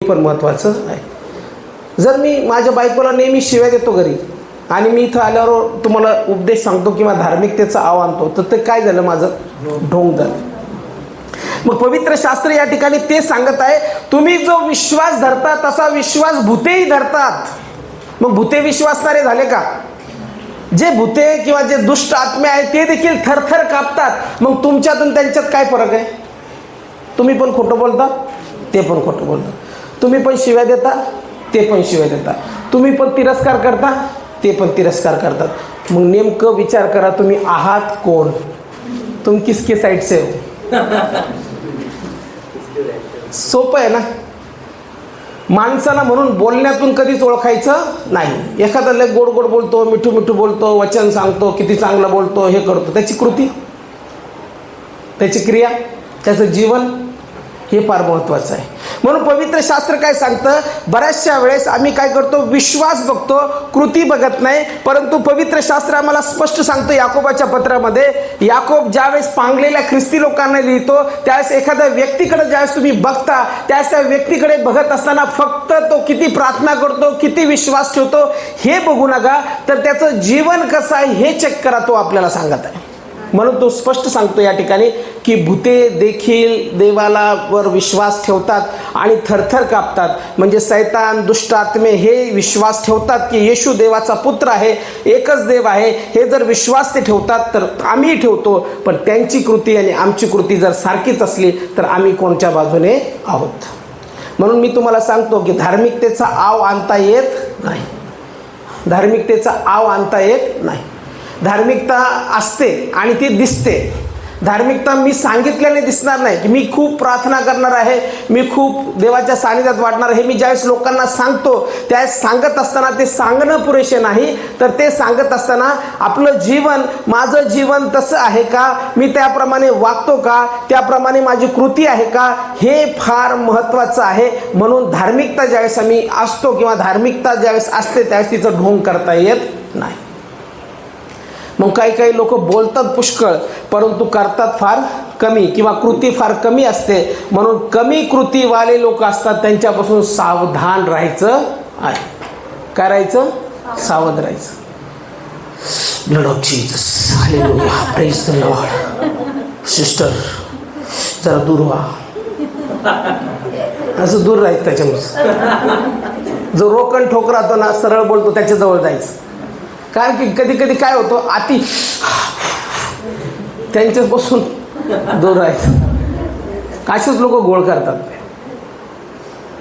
पण महत्त्वाचं आहे. जर मी माझ्या बायकोला नेहमी शिव्या देतो घरी आणि मी इथं आल्यावर तुम्हाला उपदेश सांगतो किंवा धार्मिकतेचा आव आणतो, तर ते काय झालं, माझं ढोंग झालं. मग पवित्र शास्त्र या ठिकाणी ते सांगत आहे, तुम्ही जो विश्वास धरता तसा विश्वास भूतेही धरतात. मग भूते विश्वासणारे झाले का? जे भूते किंवा जे दुष्ट आत्मे आहेत ते देखील थरथर कापतात. मग तुमच्यातून त्यांच्यात काय फरक आहे? तुम्ही पण खोटं बोलता, ते पण खोटं बोलतात. तुम्ही पण शिव्या देता, ते पण शिव्या देतात. तुम्ही पण तिरस्कार करता, ते पण तिरस्कार करतात. मग नेमकं विचार करा, तुम्ही आहात कोण? तुम किसके साइड से हो? सोपं आहे ना. माणसाला म्हणून बोलण्यातून कधीच ओळखायचं नाही. एखादा लय गोड गोड बोलतो, मिठू मिठू बोलतो, वचन सांगतो, किती चांगलं बोलतो, हे करतो, त्याची कृती, त्याची क्रिया, त्याचं जीवन हे फार महत्त्वाचं आहे. म्हणून पवित्र शास्त्र काय सांगतं, बऱ्याचशा वेळेस आम्ही काय करतो, विश्वास बघतो, कृती बघत नाही. परंतु पवित्र शास्त्र आम्हाला स्पष्ट सांगतं याकोबाच्या पत्रामध्ये, याकोब ज्यावेळेस पांगलेल्या ख्रिस्ती लोकांना लिहितो, त्यावेळेस एखाद्या व्यक्तीकडे ज्यावेळेस तुम्ही बघता, त्यावेळेस त्या व्यक्तीकडे बघत असताना फक्त तो किती प्रार्थना करतो, किती विश्वास ठेवतो हे बघू नका, तर त्याचं जीवन कसं आहे हे चेक करा, तो आपल्याला सांगत आहे. म्हणून तो स्पष्ट सांगतो या ठिकाणी की भूते देखील देवाला वर विश्वास ठेवतात आणि थरथर कापतात. म्हणजे सैतान, दुष्ट आत्मे हे विश्वास ठेवतात की येशू देवाचा पुत्र आहे, एकच देव आहे, हे जर विश्वास ते ठेवतात तर आम्ही ठेवतो. पण त्यांची कृती आणि आमची कृती जर सारखीच असली तर आम्ही कोणत्या बाजूने आहोत? म्हणून मी तुम्हाला सांगतो की धार्मिकतेचा आव आणता येत नाही. धार्मिकतेचा आव आणता येत नाही. धार्मिकता असते आणि ती दिसते. धार्मिकता मी सांगितल्याने दिसणार नाही की मी खूप प्रार्थना करणार आहे, मी खूप देवाच्या सानिध्यात वाटणार आहे. हे मी ज्यावेळेस लोकांना सांगतो त्यावेळेस सांगत असताना ते सांगणं पुरेसे नाही, तर ते सांगत असताना आपलं जीवन, माझं जीवन तसं आहे का, मी त्याप्रमाणे वागतो का, त्याप्रमाणे माझी कृती आहे का, हे फार महत्त्वाचं आहे. म्हणून धार्मिकता ज्यावेळेस आम्ही असतो किंवा धार्मिकता ज्यावेळेस असते त्यावेळेस तिचं ढोंग करता येत नाही. मग काही लोक बोलतात पुष्कळ परंतु करतात फार कमी किंवा कृती फार कमी असते. म्हणून कमी कृतीवाले लोक असतात, त्यांच्यापासून सावधान राहायचं आहे. काय राहायचं? सावध राहायचं. Blood of Jesus, hallelujah, praise the Lord. Sister जरा दूर व्हा, असं दूर राहायचं. त्याच्यामुळे जो रोकण ठोक राहतो ना, सरळ बोलतो, त्याच्याजवळ जायचं. कारण की कधी कधी काय होतं, अति त्यांच्यापासून दूर राहायचं. असेच लोक गोळ करतात.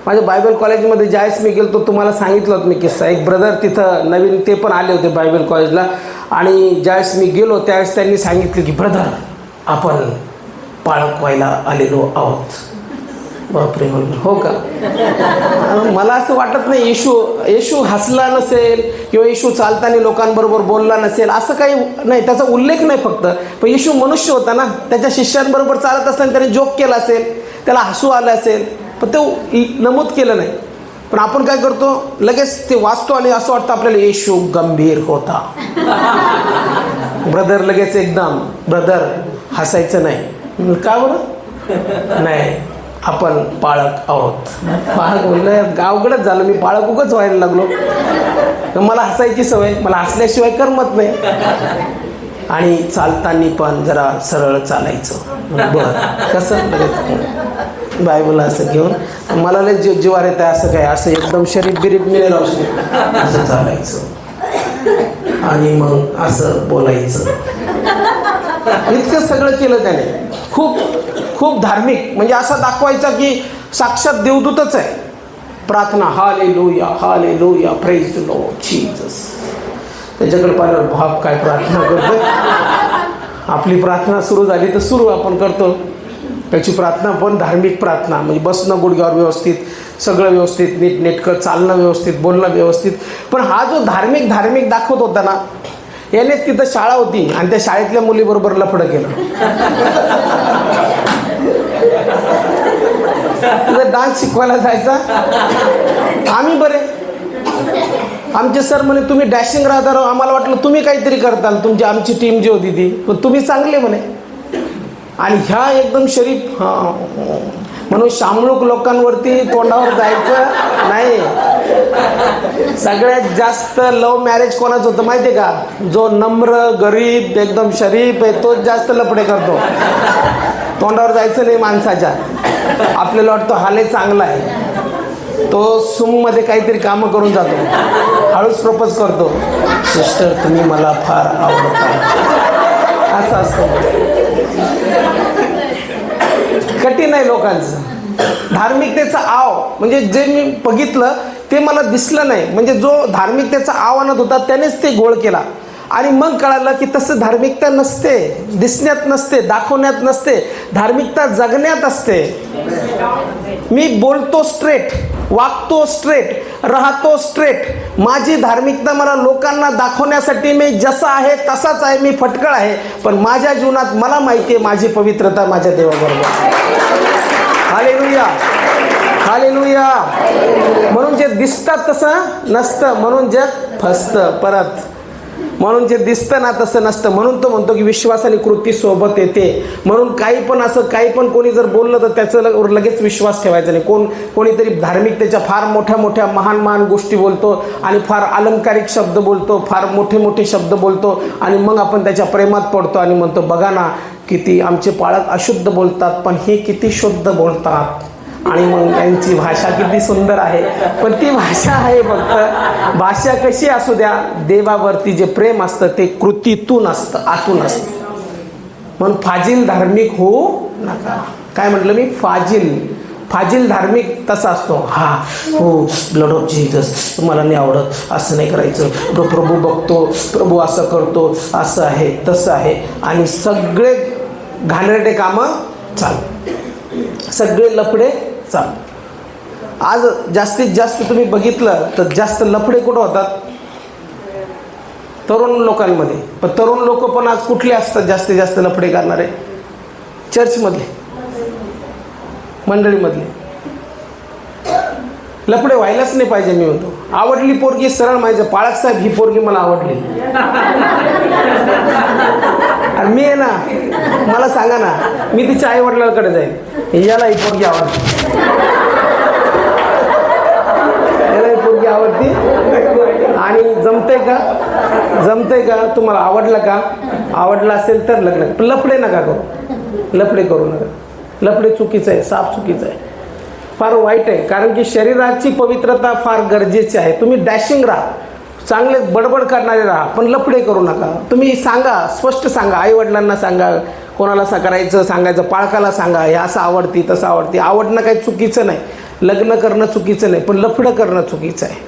माझ्या बायबल कॉलेजमध्ये ज्यावेळेस मी गेलो, तुम्हाला सांगितलं होतं मी किस्सा. एक ब्रदर तिथं नवीन ते पण आले होते बायबल कॉलेजला, आणि ज्यावेळेस मी गेलो त्यावेळेस त्यांनी सांगितलं की ब्रदर आपण पाळक व्हायला आलेलो आहोत. बापरे, हो का? मला असं वाटत नाही येशू हसला नसेल किंवा येशू चालताना लोकांबरोबर बोलला नसेल, असं काही नाही, त्याचा उल्लेख नाही फक्त. पण येशू मनुष्य होता ना, त्याच्या शिष्यांबरोबर चालत असताना त्याने जोक केला असेल, त्याला हसू आलं असेल, पण ते नमूद केलं नाही. पण आपण काय करतो, लगेच ते वाचतो आणि असं वाटतं आपल्याला येशू गंभीर होता. ब्रदर लगेच एकदम, ब्रदर हसायचं नाही. का बरं? नाही, आपण पाळक आहोत. पाळक म्हणलं, गावकडंच झालं, मी पाळक उगाच व्हायला लागलो. मला हसायची सवय, मला हसल्याशिवाय करमत नाही. आणि चालताना पण जरा सरळ चालायचं. बरं, कसं बायबल असं घेऊन मला लय जीवार येतं. असं काय, असं एकदम शरीर बिरीब मिळेल असं चालायचं आणि मग असं बोलायचं. इतकं सगळं केलं त्याने. खूप धार्मिक, म्हणजे असं दाखवायचा की साक्षात देवदूतच आहे. प्रार्थना, hallelujah hallelujah, praise the Lord Jesus. त्याच्याकडे पाहिलं, भाव काय प्रार्थना करतो. आपली प्रार्थना सुरू झाली तर सुरू आपण करतो. त्याची प्रार्थना पण धार्मिक प्रार्थना, म्हणजे बसणं गुडघ्यावर व्यवस्थित, सगळं व्यवस्थित, नीटनेटकं चालणं व्यवस्थित, बोलणं व्यवस्थित. पण हा जो धार्मिक दाखवत होता ना, यानेच तिथं शाळा होती आणि त्या शाळेतल्या मुलीबरोबर लफडं केलं. तिथं डान्स शिकवायला जायचा. आम्ही बरे, आमचे सर म्हणे तुम्ही डॅशिंग राहता राव, आम्हाला वाटलं तुम्ही काहीतरी करताल, आमची टीम जी होती ती, पण तुम्ही चांगले म्हणे. आणि ह्या एकदम शरीफ, म्हणून शामळूक लोकांवरती तोंडावर जायचं नाही. सगळ्यात जास्त लव्ह मॅरेज कोणाच होतं माहिती आहे का? जो नम्र, गरीब, एकदम शरीफ आहे तोच जास्त लफडे करतो. तोंडावर जायचं नाही माणसाच्या. आपल्याला वाटतं हाले चांगला आहे, तो मध्ये काहीतरी कामं करून जातो, हळूच प्रपोज करतो, सिस्टर तुम्ही मला फार आवडता, असं असतं. कठीण आहे लोकांचं. धार्मिकतेचा आव म्हणजे जे मी बघितलं ते मला दिसलं नाही. म्हणजे जो धार्मिकतेचा आव आणत होता त्यानेच ते गोळ केला. आणि मग कळालं की तसं धार्मिकता नसते, दिसण्यात नसते, दाखवण्यात नसते. धार्मिकता जगण्यात असते. मी बोलतो स्ट्रेट, वागतो स्ट्रेट, राहतो स्ट्रेट. माझी धार्मिकता मला लोकांना दाखवण्यासाठी मी जसा आहे तसाच आहे, मी फटकळ आहे, पण माझ्या जीवनात मला माहिती आहे माझी पवित्रता माझ्या देवाबरोबर. Hallelujah, hallelujah. म्हणून जे दिसतात तसं नसतं, म्हणून जग फसतं. परत म्हणून जे दिसतं ना तसं नसतं. म्हणून तो म्हणतो की विश्वास आणि कृती सोबत येते. म्हणून काही पण असं काही पण कोणी जर बोललं तर त्याचं लगेच विश्वास ठेवायचा नाही. कोणीतरी धार्मिकतेच्या फार मोठ्या मोठ्या महान महान गोष्टी बोलतो आणि फार अलंकारिक शब्द बोलतो, फार मोठे मोठे शब्द बोलतो आणि मग आपण त्याच्या प्रेमात पडतो आणि म्हणतो बघा ना किती आमचे पालक अशुद्ध बोलतात पण हे किती शुद्ध बोलतात, आणि मग यांची भाषा किती सुंदर आहे. पण ती भाषा आहे फक्त. भाषा कशी असू द्या, देवावरती जे प्रेम असतं ते कृतीतून असतं, आतून असतं. म्हणून फाजील धार्मिक होऊ नका. काय म्हटलं मी? फाजील धार्मिक तसा असतो. हा हो, ब्लड ऑफ जीसस तुम्हाला नाही आवडत, असं नाही करायचं, प्रभू बघतो, प्रभू असं करतो, असं आहे तसं आहे, आणि सगळे घाणेरडे कामं चालू, सगळे लफडे चालू. आज जास्तीत जास्त तुम्ही बघितलं तर जास्त लफडे कुठं होतात? तरुण लोकांमध्ये. पण तरुण लोक पण आज कुठले असतात जास्तीत जास्त लफडे करणारे? चर्चमधले, मंडळीमधले. लफडे व्हायलाच नाही पाहिजे. मी म्हणतो आवडली पोरगी सरळ माहिती, पाळक साहेब ही पोरगी मला आवडली, आणि मी आहे ना, मला सांगा ना, मी तिच्या आई वडिलांकडे जाईल, याला ही पोरगी आवडते, याला ही पोरगी आवडते, आणि जमतंय का तुम्हाला? आवडलं का? आवडलं असेल तर लग्न. लफडे नका करू, लफडे करू नका. लफडे चुकीचं आहे, साफ चुकीचं आहे, फार वाईट आहे. कारण की शरीराची पवित्रता फार गरजेची आहे. तुम्ही डॅशिंग राहा, चांगले बडबड करणारे राहा, पण लफडे करू नका. तुम्ही सांगा, स्पष्ट सांगा, आई वडिलांना सांगा, कोणाला करायचं सांगायचं, पाळकाला सांगा, हे असं आवडती तसं आवडती. आवडणं काही चुकीचं नाही, लग्न करणं चुकीचं नाही, पण लफडं करणं चुकीचं आहे.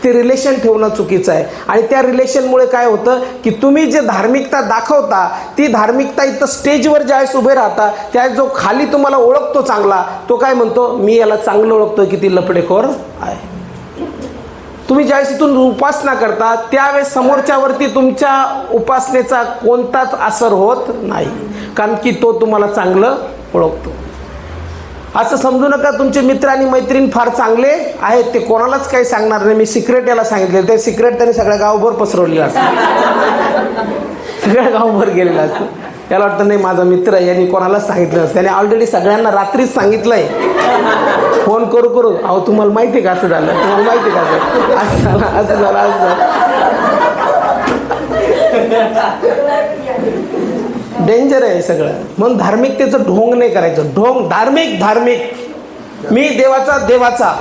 ते रिलेशन ठेवणं चुकीचं आहे. आणि त्या रिलेशनमुळे काय होतं की तुम्ही जे धार्मिकता दाखवता ती धार्मिकता इथं स्टेजवर ज्यावेळेस उभे राहता त्यावेळेस जो खाली तुम्हाला ओळखतो चांगला, तो काय म्हणतो, मी याला चांगलं ओळखतो किती लफडेखोर आहे. तुम्ही ज्यावेळेस इथून उपासना करता त्यावेळेस समोरच्यावरती तुमच्या उपासनेचा कोणताच असर होत नाही, कारण की तो तुम्हाला चांगलं ओळखतो. असं समजू नका तुमचे मित्र आणि मैत्रीण फार चांगले आहेत, ते कोणालाच काही सांगणार नाही. मी सिक्रेट याला सांगितले, ते सिक्रेट त्याने सगळ्या गावभर पसरवलेलं असतं, सगळ्या गावभर गेलेलं असतं. त्याला वाटतं नाही माझा मित्र आहे, यांनी कोणालाच सांगितलं नसतं. त्याने ऑलरेडी सगळ्यांना रात्रीच सांगितलंय, फोन करू अहो तुम्हाला माहिती आहे का असं झालं, तुम्हाला माहिती आहे का असं झालं. डेंजर आहे सगळं. म्हणून धार्मिकतेचं ढोंग नाही करायचं. ढोंग धार्मिक मी देवाचा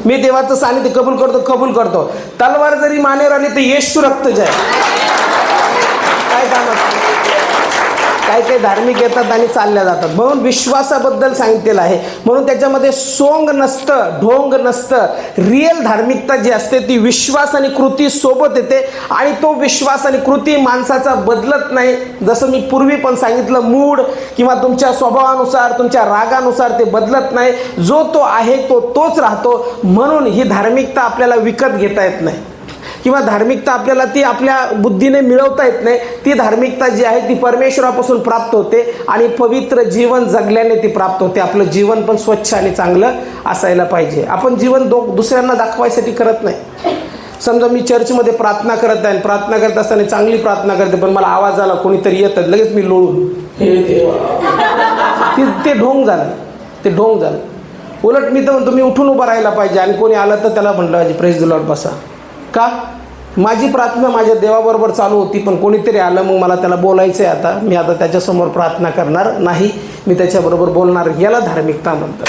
मी देवाचं सानिध्य कबूल करतो. तलवार जरी मानेवर आली तर येशू रक्त जाय. काय काम असतं? काही धार्मिक येतात आणि चालल्या जातात. म्हणून विश्वासाबद्दल सांगितलेलं आहे. म्हणून त्याच्यामध्ये सोंग नसतं, ढोंग नसतं. रिअल धार्मिकता जी असते ती विश्वास आणि कृती सोबत येते, आणि तो विश्वास आणि कृती माणसाचा बदलत नाही. जसं मी पूर्वी पण सांगितलं, मूड किंवा तुमच्या स्वभावानुसार, तुमच्या रागानुसार ते बदलत नाही. जो तो आहे तोच राहतो. म्हणून ही धार्मिकता आपल्याला विकत घेता येत नाही, किंवा धार्मिकता आपल्याला ती आपल्या बुद्धीने मिळवता येत नाही. ती धार्मिकता जी आहे ती परमेश्वरापासून प्राप्त होते, आणि पवित्र जीवन जगल्याने ती प्राप्त होते. आपलं जीवन पण स्वच्छ आणि चांगलं असायला पाहिजे. आपण जीवन दुसऱ्यांना दाखवायसाठी करत नाही. समजा मी चर्चमध्ये प्रार्थना करत आहे, प्रार्थना करत असताना चांगली प्रार्थना करते, पण मला आवाज आला, कोणीतरी येतं, लगेच मी लोळून ते ढोंग झालं. ते ढोंग झालं. उलट मी तर म्हणतो मी उठून उभं राहायला पाहिजे आणि कोणी आलं तर त्याला म्हटलं प्रेज द लॉर्ड बसा. का? माझी प्रार्थना माझ्या देवाबरोबर चालू होती, पण कोणीतरी आलं मग मला त्याला बोलायचं आहे. आता मी त्याच्यासमोर प्रार्थना करणार नाही, मी त्याच्याबरोबर बोलणार. याला धार्मिकता म्हणतात.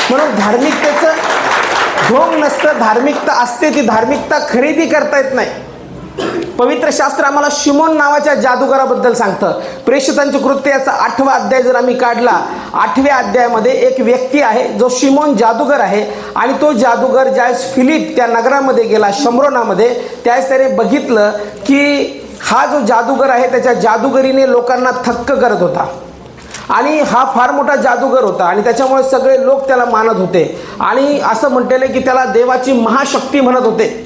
म्हणून धार्मिकतेचं ढोंग नसतं, धार्मिकता असते. ती धार्मिकता खरेदी करता येत नाही. पवित्र शास्त्र आम्हाला शिमोन नावाच्या जादूगाराबद्दल सांगतं. प्रेषितांचे कृत्य याचा 8वा अध्याय जर आम्ही काढला, 8व्या अध्यायामध्ये एक व्यक्ती आहे जो शिमोन जादूगर आहे. आणि तो जादूगर ज्यावेळेस फिलिप त्या नगरामध्ये गेला, शम्रोनामध्ये, त्यावेळेस त्याने बघितलं की हा जो जादूगर आहे त्याच्या जादूगरीने लोकांना थक्क करत होता. आणि हा फार मोठा जादूगर होता आणि त्याच्यामुळे सगळे लोक त्याला मानत होते. आणि असं म्हटलेलं की त्याला देवाची महाशक्ती म्हणत होते.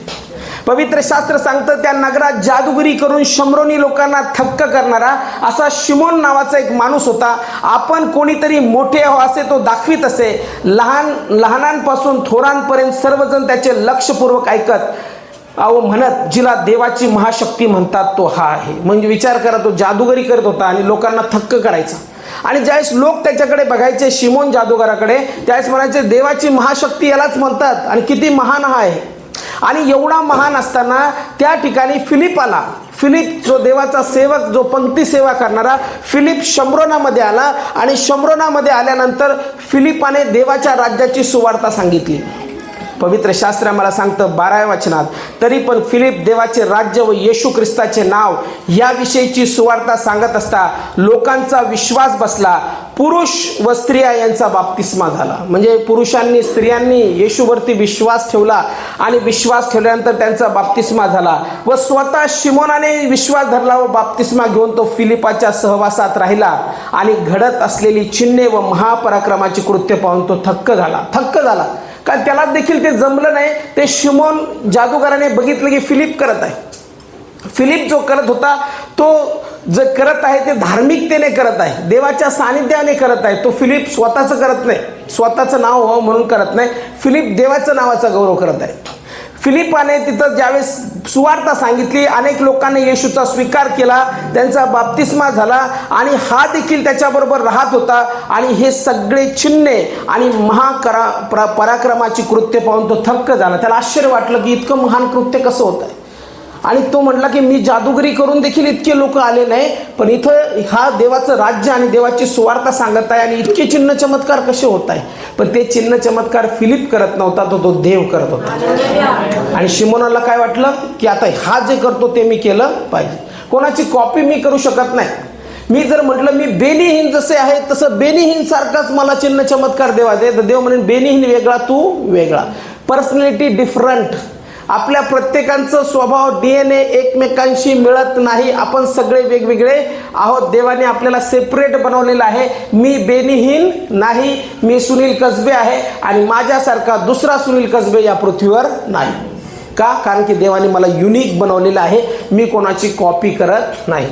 पवित्र शास्त्र सांगतं त्या नगरात जादूगिरी करून शम्रोनी लोकांना थक्क करणारा असा शिमोन नावाचा एक माणूस होता. आपण कोणीतरी मोठे हो असे तो दाखवित असे. लहानांपासून थोरांपर्यंत सर्वजण त्याचे लक्षपूर्वक ऐकत म्हणत, जिला देवाची महाशक्ती म्हणतात तो हा आहे. म्हणजे विचार करा, तो जादूगिरी करत होता आणि लोकांना थक्क करायचा. आणि ज्यावेळेस लोक त्याच्याकडे बघायचे, शिमोन जादूगाराकडे, त्यावेळेस म्हणायचे देवाची महाशक्ती यालाच म्हणतात आणि किती महान हा आहे. आणि एवढा महान असताना त्या ठिकाणी फिलिप आला. फिलिप जो देवाचा सेवक, जो पंक्ती सेवा करणारा, फिलिप शम्रोनामध्ये आला. आणि शम्रोनामध्ये आल्यानंतर फिलिपाने देवाच्या राज्याची सुवार्ता सांगितली. पवित्र शास्त्र आम्हाला सांगतं 12व्या वचनात, तरी पण फिलिप देवाचे राज्य व येशू ख्रिस्ताचे नाव याविषयीची सुवार्ता सांगत असता लोकांचा विश्वास बसला. पुरुष व स्त्रिया यांचा बाप्तिस्मा झाला. म्हणजे पुरुषांनी स्त्रियांनी येशूवरती विश्वास ठेवला आणि विश्वास ठेवल्यानंतर त्यांचा बाप्तिस्मा झाला. व स्वतः शिमोनाने विश्वास धरला व बाप्तिस्मा घेऊन तो फिलिपाच्या सहवासात राहिला. आणि घडत असलेली चिन्हे व महापराक्रमाची कृत्य पाहून तो थक्क झाला. कारण त्याला देखील ते जमलं नाही. ते शिमोन जादूगाराने बघितलं की फिलिप करत आहे. फिलिप जो करत होता तो जे करत आहे ते धार्मिकतेने करत आहे, देवाच्या सानिध्याने करत आहे. तो फिलिप स्वतःचं करत नाही, स्वतःचं नाव व्हावं म्हणून करत नाही. फिलिप देवाच्या नावाचा गौरव करत आहे. फिलिपाने तिथं ज्यावेळेस सुवार्ता सांगितली, अनेक लोकांनी येशूचा स्वीकार केला, त्यांचा बाप्तिस्मा झाला आणि हा देखील त्याच्याबरोबर राहत होता. आणि हे सगळे चिन्हे आणि पराक्रमाची कृत्य पाहून तो थक्क झाला. त्याला आश्चर्य वाटलं की इतकं महान कृत्य कसं होत आहे. आणि तो म्हटला की मी जादूगिरी करून देखील इतके लोक आले नाही, पण इथं हा देवाचं राज्य आणि देवाची सुवार्ता सांगत आहे आणि इतके चिन्ह चमत्कार कसे होत आहे. पण ते चिन्ह चमत्कार फिलिप करत नव्हता, तो देव करत होता. आणि शिमोनाला काय वाटलं की आता हा जे करतो ते मी केलं पाहिजे. कोणाची कॉपी मी करू शकत नाही. मी जर म्हटलं मी बेनीहीन जसे आहे तसं बेनीहीन सारखाच मला चिन्ह चमत्कार देवा दे, तर देव म्हणेन बेनीहीन वेगळा तू वेगळा. Personality different. आपल्या प्रत्येकांचं स्वभाव DNA एकमेकांशी मिळत नाही. आपण सगळे वेगवेगळे आहोत. देवाने आपल्याला सेपरेट बनवलेलं आहे. मी बेनीहीन नाही, मी सुनील कसबे आहे आणि माझ्यासारखा दुसरा सुनील कसबे या पृथ्वीवर नाही. का? कारण की देवाने मला युनिक बनवलेलं आहे. मी कोणाची कॉपी करत नाही.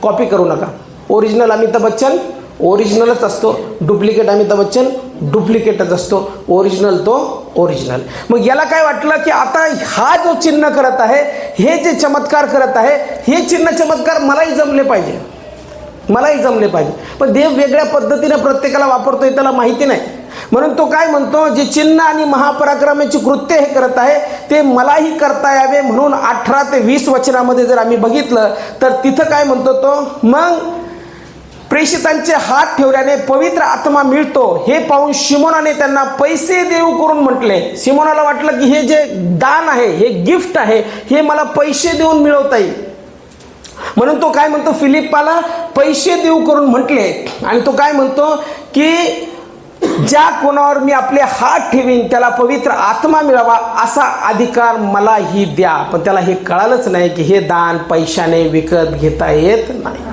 कॉपी करू नका. ओरिजिनल अमिताभ बच्चन ओरिजिनलच असतो, डुप्लिकेट अमिताभ बच्चन डुप्लिकेटच असतो, ओरिजिनल तो ओरिजिनल. मग याला काय वाटलं की आता हा जो चिन्ह करत आहे, हे जे चमत्कार करत आहे, हे चिन्ह चमत्कार मलाही जमले पाहिजे, मलाही जमले पाहिजे. पण देव वेगळ्या पद्धतीने प्रत्येकाला वापरतोय त्याला माहिती नाही. म्हणून तो काय म्हणतो, जे चिन्ह आणि महापराक्रमाची कृत्य हे करत आहे ते मलाही करता यावे. म्हणून 18 ते 20 वचनामध्ये जर आम्ही बघितलं तर तिथं काय म्हणतो तो, मग प्रेषितांचे हात ठेवल्याने पवित्र आत्मा मिळतो हे पाहून शिमोनाने त्यांना पैसे देऊ करून म्हटले. शिमोनाला वाटलं की हे जे दान आहे, हे गिफ्ट आहे, हे मला पैसे देऊन मिळवता येईल. म्हणून तो काय म्हणतो, फिलिपाला पैसे देऊ करून म्हटले. आणि तो काय म्हणतो की ज्या कोणावर मी आपले हात ठेवीन त्याला पवित्र आत्मा मिळावा असा अधिकार मलाही द्या. पण त्याला हे कळालंच नाही की हे दान पैशाने विकत घेता येत नाही.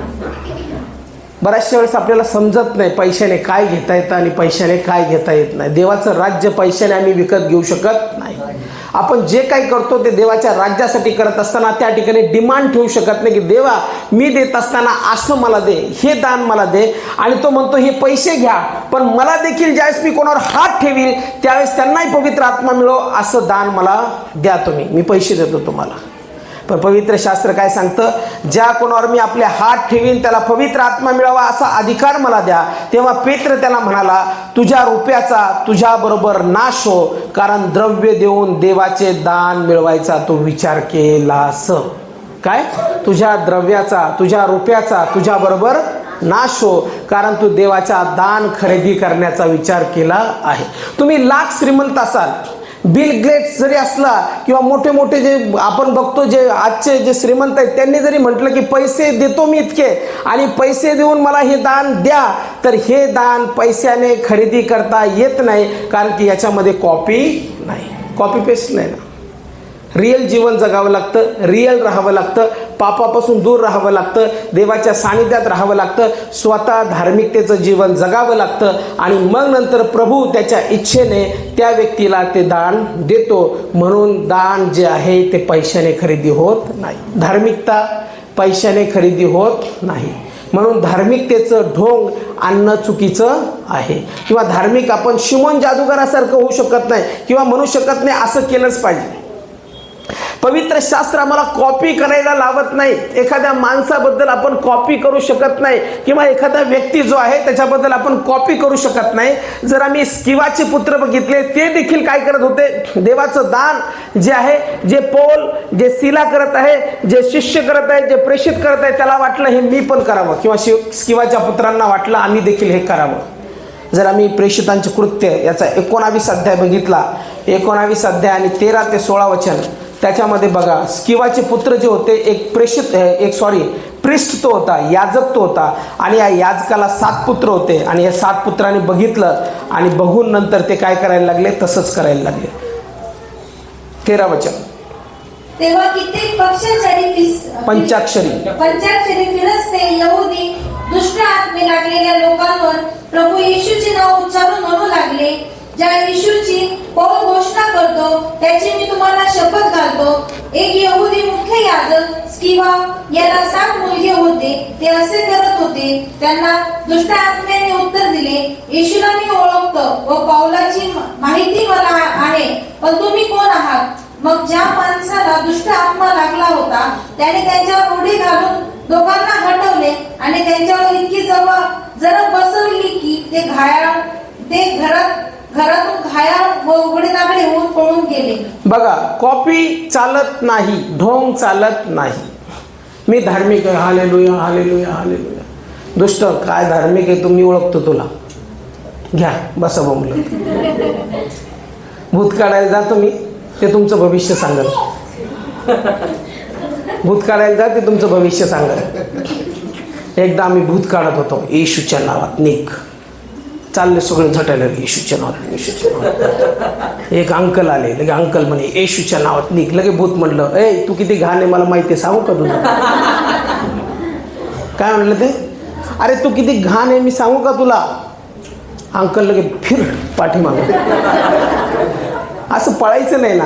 बऱ्याचशा वेळेस आपल्याला समजत नाही पैशाने काय घेता येतं आणि पैशाने काय घेता येत नाही. देवाचं राज्य पैशाने आम्ही विकत घेऊ शकत नाही. आपण जे काही करतो ते देवाच्या राज्यासाठी करत असताना त्या ठिकाणी डिमांड ठेवू शकत नाही की देवा मी देत असताना असं मला दे, हे दान मला दे. आणि तो म्हणतो हे पैसे घ्या, पण मला देखील ज्यावेळेस मी कोणावर हात ठेवील त्यावेळेस त्यांनाही पवित्र आत्मा मिळो असं दान मला द्या तुम्ही, मी पैसे देतो तुम्हाला. पण पवित्र शास्त्र काय सांगतं, ज्या कोणावर मी आपले हात ठेवीन त्याला पवित्र आत्मा मिळावा असा अधिकार मला द्या. तेव्हा पेत्र त्याला म्हणाला, तुझ्या रुपयाचा तुझ्याबरोबर नाश हो, कारण द्रव्य देऊन देवाचे दान मिळवायचा तू विचार केलास. काय? तुझ्या द्रव्याचा तुझ्या रुपयाचा तुझ्याबरोबर नाश हो, कारण तू देवाचा दान खरेदी करण्याचा विचार केला आहे. तुम्ही लाख श्रीमंत असाल, बिल गेट्स जरी असला किंवा मोठे मोठे जे आपण बघतो जे आजचे जे श्रीमंत आहेत त्यांनी जरी म्हटलं की पैसे देतो मी इतके आणि पैसे देऊन मला हे दान द्या, तर हे दान पैशाने खरेदी करता येत नाही, कारण की याच्यामध्ये कॉपी नाही, कॉपी पेस्ट नाही ना. रिअल जीवन जगावं लागतं, रिअल राहावं लागतं, पापापासून दूर राहावं लागतं, देवाच्या सानिध्यात राहावं लागतं, स्वतः धार्मिकतेचं जीवन जगावं लागतं आणि मग नंतर प्रभू त्याच्या इच्छेने त्या व्यक्तीला ते दान देतो. म्हणून दान जे आहे ते पैशाने खरेदी होत नाही, धार्मिकता पैशाने खरेदी होत नाही. म्हणून धार्मिकतेचं ढोंग आणणं चुकीचं आहे. किंवा धार्मिक आपण शिमोन जादूगारासारखं होऊ शकत नाही किंवा म्हणू शकत नाही असं केलंच पाहिजे. पवित्र शास्त्र आम्हाला कॉपी करायला लावत नाही. एखाद्या माणसाबद्दल आपण कॉपी करू शकत नाही किंवा एखादा व्यक्ती जो आहे त्याच्याबद्दल आपण कॉपी करू शकत नाही. जर आम्ही स्किवाचे पुत्र बघितले, ते देखील काय करत होते, देवाचं दान जे आहे, जे पौल जे सिला करत आहे, जे शिष्य करत आहे, जे प्रेषित करत आहे, त्याला वाटलं हे मी पण करावं किंवा स्किवाच्या पुत्रांना वाटलं आम्ही देखील हे करावं. जर आम्ही प्रेषितांचे कृत्य याचा 19 अध्याय बघितला, 19 अध्याय आणि 13 ते 16 वचन, त्याच्यामध्ये बघा स्किवाचे पुत्र जे होते एक प्रिस्ट तो होता, याजक तो होता आणि या याजकाला 7 पुत्र होते आणि या 7 पुत्रांनी बघितलं आणि बघून नंतर ते काय करायला लागले, तसंच करायला लागले. 13 वचन, तेव्हा कित्येक पंचाक्षरी फिरस्ते यहुदी दुष्ट आत्मे लागलेल्या लोकांवर प्रभू येशूचे नाव उच्चारून म्हणू लागले, ज्या येशूची पौल घोषणा करतो त्याची मी तुम्हाला शपथ घालतो. एक यहुदी मुख्य याजक स्किवा याला 7 मुलगे होते, ते असे करत होते. त्यांना दुष्ट आत्म्याने उत्तर दिले, येशूला मी ओळखतो व पौलाची माहिती मला आहे, पण तुम्ही कोण आहात? मग ज्या माणसाला दुष्ट आत्मा लागला होता त्याने त्यांच्यावर उडी घालून दोघांना हटवले आणि त्यांच्यावर इतकी जरा बसवली की ते घरातून घायाळ व उघडे होऊन पळून गेले. बघा, कॉपी चालत नाही, ढोंग चालत नाही. मी धार्मिक आहे, हालेलुया हालेलुया हालेलुया. दुष्ट काय धार्मिक आहे तुम्ही ओळखतो, तुला घ्या बसा बोंबलं. भूत काढायला जातो मी, ते तुमचं भविष्य सांगत. भूत काढायला जा, ते तुमचं भविष्य सांगत. एकदा आम्ही भूत काढत होतो, येशूच्या नावात निघ. चालले सगळे झटायला, येशूच्या नावात येशूच्या नावात. एक अंकल आले, लगे अंकल म्हणे येशूच्या नावात निघ. लगे भूत म्हणलं, ए तू किती घाण आहे मला माहिती आहे, सांगू का तुला? काय म्हणलं ते? अरे तू किती घाण आहे मी सांगू का तुला? अंकल लगे फिर पाठीमागं. असं पळायचं नाही ना.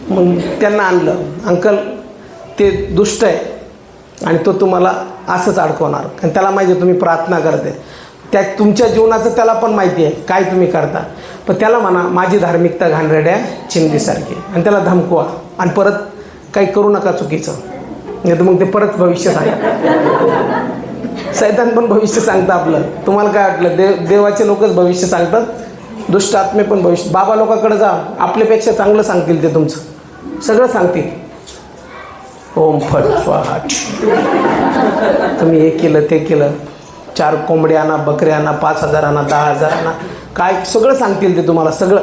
मग त्यांना आणलं, अंकल ते दुष्ट आहे आणि तो तुम्हाला असंच अडकवणार, आणि त्याला माहिती आहे तुम्ही प्रार्थना करते, त्या तुमच्या जीवनाचं त्याला पण माहिती आहे काय तुम्ही करता. पण त्याला म्हणा माझी धार्मिकता घाणरेड्या चिंधीसारखी, आणि त्याला धमकवा आणि परत काही करू नका चुकीचं, नाही तर मग ते परत भविष्य सांगा. सैतान पण भविष्य सांगतं आपलं. तुम्हाला काय वाटलं देवाचे लोकच भविष्य सांगतात? दुष्ट आत्मे पण भविष्य. बाबा लोकांकडे जा, आपल्यापेक्षा चांगलं सांगतील ते, तुमचं सगळं सांगतील. ओम फट स्वाहा, तुम्ही हे केलं ते केलं, 4 कोंबड्या आणा, बकऱ्या आणा, 5,000 आणा, 10,000 आणा, काय सगळं सांगतील ते तुम्हाला सगळं.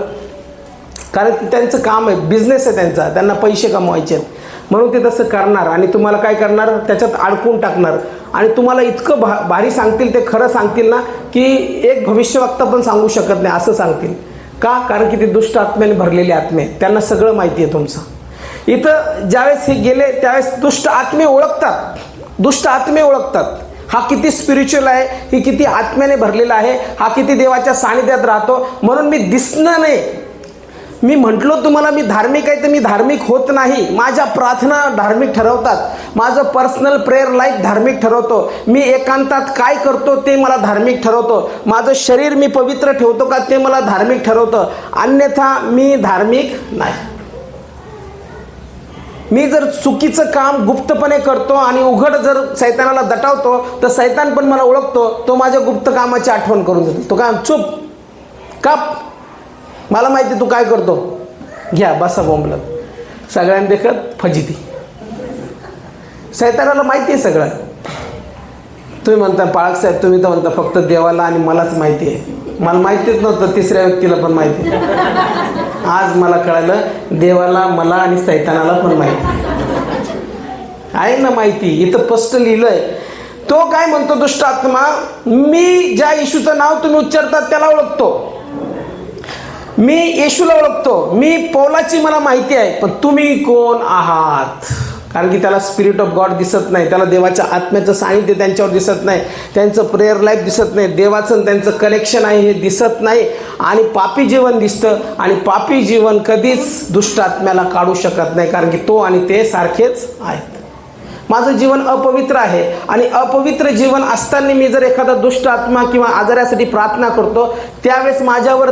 कारण त्यांचं काम आहे, बिझनेस आहे त्यांचा, त्यांना पैसे कमवायचे आहेत म्हणून ते तसं करणार. आणि तुम्हाला काय करणार, त्याच्यात अडकून टाकणार. आणि तुम्हाला इतकं भारी सांगतील, ते खरं सांगतील ना की एक भविष्यवक्ता पण सांगू शकत नाही असं सांगतील. का? कारण की ते दुष्ट आत्म्याने भरलेले आत्मे, त्यांना सगळं माहिती आहे तुमचं. इथं ज्यावेळेस हे गेले त्यावेळेस दुष्ट आत्मे ओळखतात, दुष्ट आत्मे ओळखतात. हा किती स्पिरिच्युअल आहे, ही किती आत्म्याने भरलेला आहे, हा किती देवाच्या सानिध्यात राहतो. म्हणून मी दिसणं नाही, मी म्हटलो तुम्हाला मी धार्मिक आहे तर मी धार्मिक होत नाही. माझ्या प्रार्थना धार्मिक ठरवतात, माझं पर्सनल प्रेयर लाईफ धार्मिक ठरवतो, मी एकांतात काय करतो ते मला धार्मिक ठरवतो, माझं शरीर मी पवित्र ठेवतो का ते मला धार्मिक ठरवतं, अन्यथा मी धार्मिक नाही. मी जर चुकीचं काम गुप्तपणे करतो आणि उघड जर सैतानाला दटावतो तर सैतान पण मला ओळखतो, तो माझ्या गुप्त कामाची आठवण करून देतो. तो काय, चुप काप, मला माहिती तू काय करतो, घ्या बसा बोंबलं. सगळ्यांनी देखत फजिती. सैतानाला माहिती आहे सगळं. तुम्ही म्हणता पाळक साहेब, तुम्ही तर म्हणता फक्त देवाला आणि मलाच माहिती आहे. मला माहितीच नव्हतं, तिसऱ्या व्यक्तीला पण माहिती. आज मला कळालं, देवाला, मला आणि सैतानाला पण माहिती आहे ना. माहिती इथं स्पष्ट लिहिलंय. तो काय म्हणतो दुष्ट आत्मा, मी ज्या येशूचं नाव तुम्ही उच्चारतात त्याला ओळखतो, मी येशूला ओळखतो, मी पौलाची मला माहिती आहे, पण तुम्ही कोण आहात? कारण की त्याला स्पिरिट ऑफ गॉड दिसत नाही, त्याला देवाच्या आत्म्याचं सानिध्य त्यांच्यावर दिसत नाही, त्यांचं प्रेयर लाईफ दिसत नाही, देवाचं त्यांचं कनेक्शन आहे हे दिसत नाही, आणि पापी जीवन दिसतं. आणि पापी जीवन कधीच दुष्ट आत्म्याला काढू शकत नाही, कारण की तो आणि ते सारखेच आहेत. माझं जीवन अपवित्र आहे, आणि अपवित्र जीवन असताना मी जर एखादा दुष्ट आत्मा किंवा आजारासाठी प्रार्थना करतो, त्यावेळेस माझ्यावर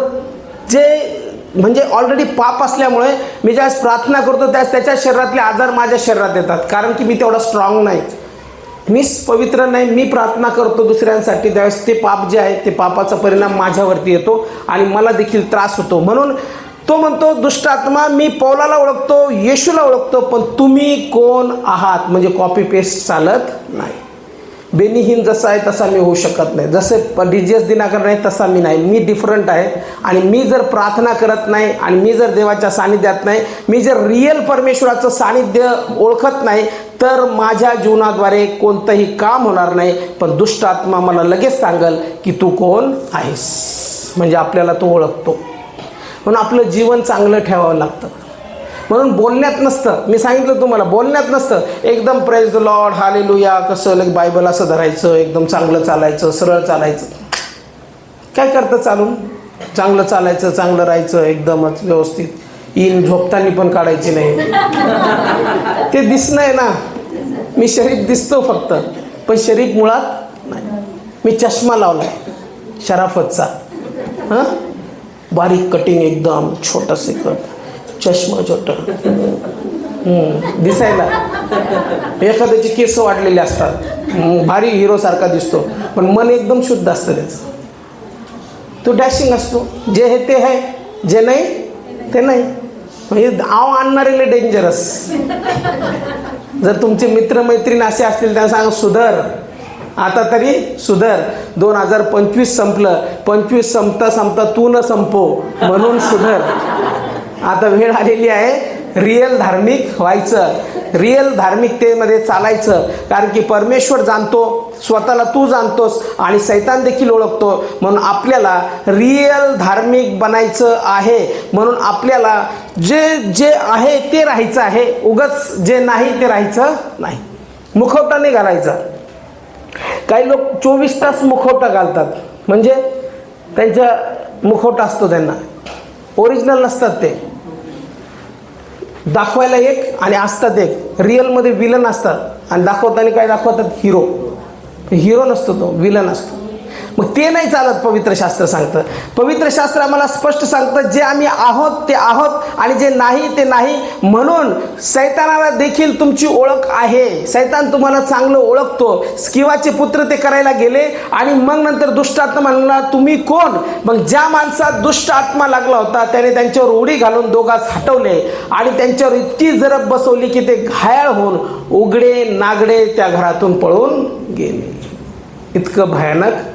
जे म्हणजे ऑलरेडी पाप असल्यामुळे मी ज्यावेळेस प्रार्थना करतो त्यावेळेस त्याच्या शरीरातले आजार माझ्या शरीरात येतात, कारण की मी तेवढा स्ट्रॉंग नाही, मी पवित्र नाही. मी प्रार्थना करतो दुसऱ्यांसाठी, त्यावेळेस ते पाप जे आहे ते पापाचा परिणाम माझ्यावरती येतो आणि मला देखील त्रास होतो. म्हणून तो म्हणतो दुष्ट आत्मा, मी पौलाला ओळखतो, येशूला ओळखतो, पण तुम्ही कोण आहात? म्हणजे कॉपी पेस्ट चालत नाही. बेनिहीन जसा आहे तसा मी होऊ शकत नाही, जसे डिजियस दिनाकर नाही तसा मी नाही, मी डिफरंट आहे. आणि मी जर प्रार्थना करत नाही आणि मी जर देवाच्या सानिध्यात नाही, मी जर रिअल परमेश्वराचं सानिध्य ओळखत नाही, तर माझ्या जीवनाद्वारे कोणतंही काम होणार नाही. पण दुष्ट आत्मा मला लगेच सांगेल की तू कोण आहेस, म्हणजे आपल्याला तो ओळखतो. म्हणून आपलं जीवन चांगलं ठेवावं लागतं. म्हणून बोलण्यात नसतं, मी सांगितलं तुम्हाला, बोलण्यात नसतं एकदम प्रेज द लॉर्ड हालेलुया कसं बायबल असं धरायचं, एकदम चांगलं चालायचं, सरळ चालायचं. काय करतं चालून? चांगलं चालायचं, चांगलं राहायचं, एकदमच व्यवस्थित, इन झोपतानी पण काढायची नाही. ते दिसणं आहे ना, मी शरीफ दिसतो फक्त, पण शरीफ मुळात नाही. मी चष्मा लावलाय शराफतचा, हां, बारीक कटिंग, एकदम छोटंसं कट, चष्मा छोटा, दिसायला एखाद्याचे केस वाढलेले असतात, भारी हिरो सारखा दिसतो, पण मन एकदम शुद्ध असतं त्याचं. तो डॅशिंग असतो, जे हे ते आहे, जे नाही ते नाही. म्हणजे आव आणणारे डेंजरस. जर तुमचे मित्रमैत्रीण असे असतील त्यांना सांगा सुधर, आता तरी सुधर. 2025 संपलं, 25 संपता संपता तू न संपो, म्हणून सुधर. आता वेळ आलेली आहे रिअल धार्मिक व्हायचं, रिअल धार्मिकतेमध्ये चालायचं. कारण की परमेश्वर जाणतो, स्वतःला तू जाणतोस आणि सैतान देखील ओळखतो. म्हणून आपल्याला रिअल धार्मिक बनायचं आहे. म्हणून आपल्याला जे जे आहे ते राहायचं आहे, उगाच जे नाही ते राहायचं नाही. मुखवटा नाही घालायचा. काही लोक 24 तास मुखवटा घालतात, म्हणजे त्यांचा मुखवटा असतो, त्यांना ओरिजिनल नसतात. ते दाखवायला एक आणि असतात एक. रिअलमध्ये विलन असतात आणि दाखवताना काय दाखवतात? हिरो. हिरो नसतो तो, विलन असतो. मग ते नाही चालत. पवित्र शास्त्र सांगतं, पवित्र शास्त्र आम्हाला स्पष्ट सांगतं, जे आम्ही आहोत ते आहोत आणि जे नाही ते नाही. म्हणून सैतानाला देखील तुमची ओळख आहे. सैतान तुम्हाला चांगलं ओळखतो. स्किवाचे पुत्र ते करायला गेले आणि मग नंतर दुष्ट आत्मा म्हणला तुम्ही कोण? मग ज्या माणसात दुष्ट आत्मा लागला होता त्याने त्यांच्यावर उडी घालून दोघांस हटवले आणि त्यांच्यावर इतकी जरब बसवली की ते घायाळ होऊन उघडे नागडे त्या घरातून पळून गेले. इतकं भयानक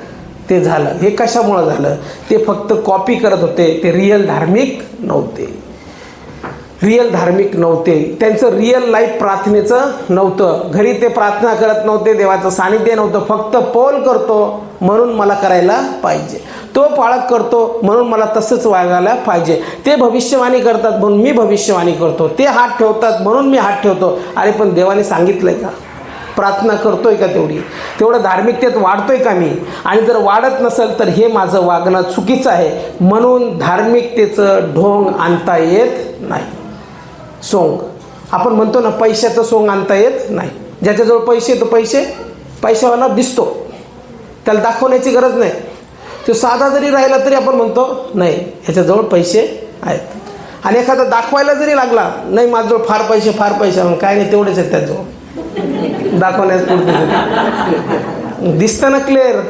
ते झालं. हे कशामुळं झालं? ते फक्त कॉपी करत होते. ते रिअल धार्मिक नव्हते. रिअल धार्मिक नव्हते. त्यांचं रिअल लाईफ प्रार्थनेचं नव्हतं. घरी ते प्रार्थना करत नव्हते, देवाचं सानिध्य नव्हतं. फक्त पौल करतो म्हणून मला करायला पाहिजे, तो पाळक करतो म्हणून मला तसंच वागायला पाहिजे, ते भविष्यवाणी करतात म्हणून मी भविष्यवाणी करतो, ते हात ठेवतात म्हणून मी हात ठेवतो. अरे पण देवाने सांगितलंय का? प्रार्थना करतोय का? तेवढं धार्मिकतेत वाढतोय का मी? आणि जर वाढत नसेल तर हे माझं वागणं चुकीचं आहे. म्हणून धार्मिकतेचं ढोंग आणता येत नाही. सोंग आपण म्हणतो ना, पैशाचं सोंग आणता येत नाही. ज्याच्याजवळ पैसे तो पैशावाला दिसतो, त्याला दाखवण्याची गरज नाही. तो साधा जरी राहिला तरी आपण म्हणतो नाही ह्याच्याजवळ पैसे आहेत. आणि एखादा दाखवायला जरी लागला, नाही माझ्याजवळ फार पैसे म्हणून, काय नाही तेवढेच आहेत त्याजवळ, दाखवण्यास पुरते दिसतं ना क्लिअर.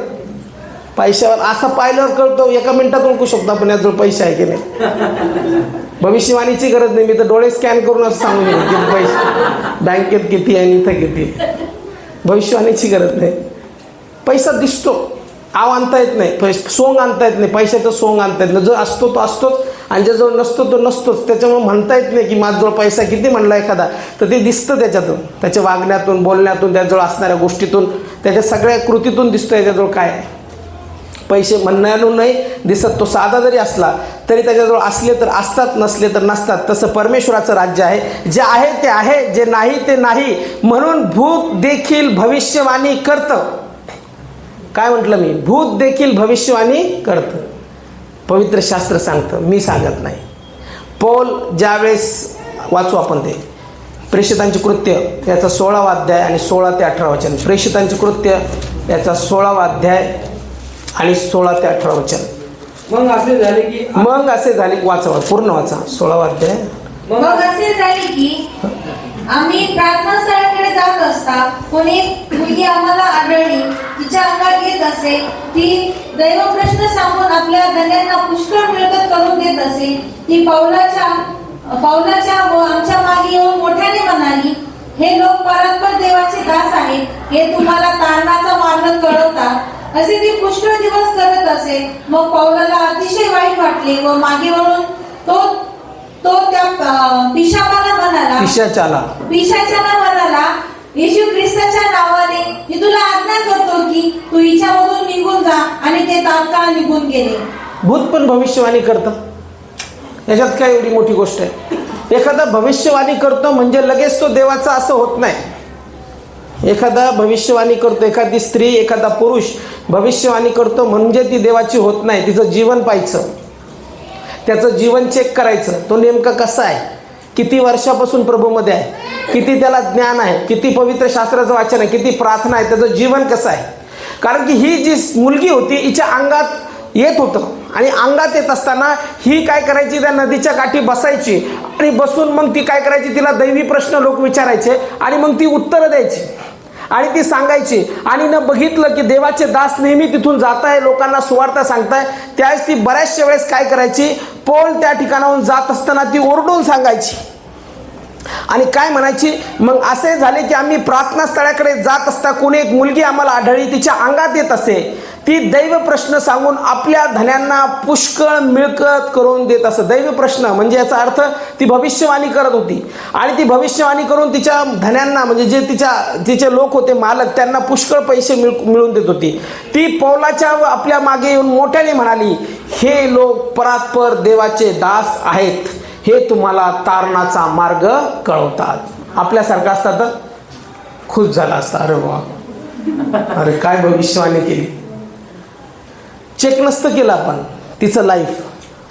पैशावर असं पाहिल्यावर कळतो, एका मिनिटात ओळखू शकतो आपण याजवळ पैसे आहे की नाही. भविष्यवाणीची गरज नाही, मी तर डोळे स्कॅन करून असं सांगू शकतो किती पैसे बँकेत किती आणि इथं किती. भविष्यवाणीची गरज नाही. पैसा दिसतो, आव आणता येत नाही, सोंग आणता येत नाही, पैशाचं सोंग आणता येत नाही. जो असतो तो असतोच आणि ज्याजवळ नसतो तो नसतोच. त्याच्यामुळे म्हणता येत नाही की माझ्याजवळ पैसा किती म्हणला एखादा, तर ते दिसतं त्याच्यातून, त्याच्या वागण्यातून, बोलण्यातून, त्याजवळ असणाऱ्या गोष्टीतून, त्याच्या सगळ्या कृतीतून दिसतं याच्याजवळ काय आहे. पैसे म्हणण्यातून नाही दिसत. तो साधा जरी असला तरी त्याच्याजवळ असले तर असतात, नसले तर नसतात. तसं परमेश्वराचं राज्य आहे, जे आहे ते आहे, जे नाही ते नाही. म्हणून भूत देखील भविष्यवाणी करतं. काय म्हटलं मी? भूत देखील भविष्यवाणी करतं. पवित्र शास्त्र सांगतं, मी सांगत नाही. पौल ज्यावेळेस वाचू आपण ते प्रेषितांची कृत्य याचा 16वा अध्याय आणि 16 ते 18 वचन. प्रेषितांची कृत्य याचा 16वा अध्याय आणि 16 ते 18 वचन. मग असे झाले की वाचा, पूर्ण वाचा 16वा अध्याय. मग असे झाले की आम्ही प्रार्थना स्थळाकडे जात असता कोणी मुलगी आम्हाला आढळली, तिच्या अंगात येत असे. ती दैव प्रश्न सांगून आपल्या धन्यांना पुष्कळ मिळकत करून देत असे. ती पौलाच्या व आमच्या मागे येऊन मोठ्याने म्हणाली, हे लोक परस्पर देवाचे दास आहेत, हे तुम्हाला तारणाचा मार्ग कळवतात. असे ती पुष्कळ दिवस करत असे. मग पौलाला अतिशय वाईट वाटले व मागे वळून तो त्या पिशाच्याला म्हणाला, येशू ख्रिस्ताच्या नावाने मी तुला आज्ञा करतो की तू हिच्यामधून निघून जा. आणि ते तात्काळ निघून गेले. भूत पण भविष्यवाणी करतं, याच्यात काय एवढी मोठी गोष्ट आहे? एखादा भविष्यवाणी करतो म्हणजे लगेच तो देवाचा असं होत नाही. एखादा भविष्यवाणी करतो, एखादी स्त्री, एखादा पुरुष भविष्यवाणी करतो म्हणजे ती देवाची होत नाही. तिचं जीवन पाहायचं, त्याचं जीवन चेक करायचं, तो नेमका कसा आहे, किती वर्षापासून प्रभूमध्ये आहे, किती त्याला ज्ञान आहे, किती पवित्र शास्त्राचं वाचन आहे, किती प्रार्थना आहे, त्याचं जीवन कसं आहे. कारण की ही जी मुलगी होती हिच्या अंगात येत होतं आणि अंगात येत असताना ही काय करायची, त्या नदीच्या काठी बसायची आणि बसून मग ती काय करायची, तिला दैवी प्रश्न लोक विचारायचे आणि मग ती उत्तरं द्यायची आणि ती सांगायची. आणि न बघितलं की देवाचे दास नेहमी तिथून जात आहे, लोकांना सुवार्ता सांगताय, त्यावेळेस ती बऱ्याचशा वेळेस काय करायची, पौल त्या ठिकाणाहून जात असताना ती ओरडून सांगायची आणि काय म्हणायची, मग असे झाले की आम्ही प्रार्थना स्थळाकडे जात असता कोणी एक मुलगी आम्हाला आढळली, तिच्या अंगात येत असे. ती दैव प्रश्न सांगून आपल्या धन्यांना पुष्कळ मिळकत करून देत असत. दैव प्रश्न म्हणजे याचा अर्थ ती भविष्यवाणी करत होती आणि ती भविष्यवाणी करून तिच्या धन्यांना म्हणजे जे तिचे लोक होते मालक, त्यांना पुष्कळ पैसे मिळवून देत होती. ती पौलाच्या आपल्या मागे येऊन मोठ्याने म्हणाली, हे लोक परात्पर देवाचे दास आहेत, हे तुम्हाला तारणाचा मार्ग कळवतात. आपल्यासारखं असता तर खुश झाला असता, अरे वा, अरे काय भविष्यवाणी केली. चेक नसतं केलं आपण, तिचं लाईफ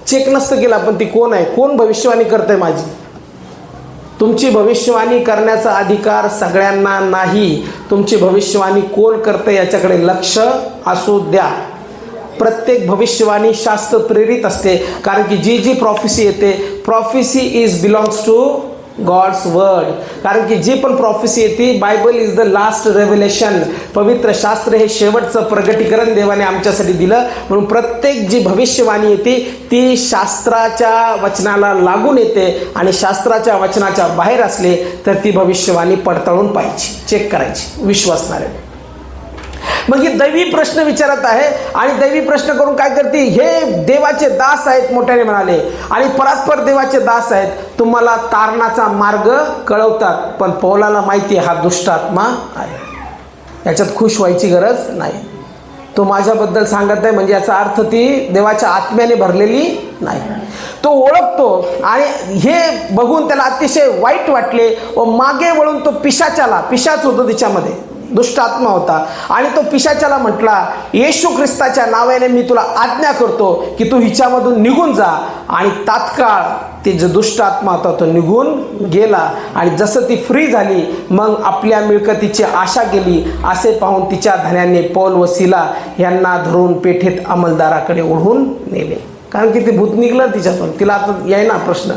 चेक नसतं केलं आपण, ती कोण आहे, कोण भविष्यवाणी करते माझी. तुमची भविष्यवाणी करण्याचा अधिकार सगळ्यांना नाही. तुमची भविष्यवाणी कोण करते याच्याकडे लक्ष असू द्या. प्रत्येक भविष्यवाणी शास्त्र प्रेरित असते, कारण की जी जी प्रॉफिसी येते, prophecy is belongs to god's word. कारण की जी पण प्रॉफिसी येते, Bible is the last revelation. पवित्र शास्त्र हे शेवटचं प्रगटीकरण देवाने आमच्यासाठी दिलं. म्हणून प्रत्येक जी भविष्यवाणी येते ती शास्त्राच्या वचनाला लागून येते आणि शास्त्राच्या वचनाच्या बाहेर असले तर ती भविष्यवाणी पडताळून पाहायची, चेक करायची विश्वासणारे. मग ही दैवी प्रश्न विचारत आहे आणि दैवी प्रश्न करून काय करते, हे देवाचे दास आहेत मोठ्याने म्हणाले आणि परात्पर देवाचे दास आहेत, तुम्हाला तारणाचा मार्ग कळवतात. पण पौलाला माहिती आहे हा दुष्ट आत्मा आहे, याच्यात खुश व्हायची गरज नाही. तो माझ्याबद्दल सांगत आहे म्हणजे याचा अर्थ ती देवाच्या आत्म्याने भरलेली नाही. तो ओळखतो आणि हे बघून त्याला अतिशय वाईट वाटले व मागे वळून तो पिशाच होतो तिच्यामध्ये, दुष्ट आत्मा होता आणि तो पिशाच्याला म्हटला, येशू ख्रिस्ताच्या नावाने मी तुला आज्ञा करतो की तू हिच्यामधून निघून जा. आणि तात्काळ ते जो दुष्ट आत्मा होता तो निघून गेला आणि जसं ती फ्री झाली मग आपल्या मिळकतीची आशा गेली. असे पाहून तिच्या धन्याने पौल व सिला यांना धरून पेठेत अंमलदाराकडे ओढून नेले. कारण की ते भूत निघलं तिच्यातून, तिला आता याय ना प्रश्न,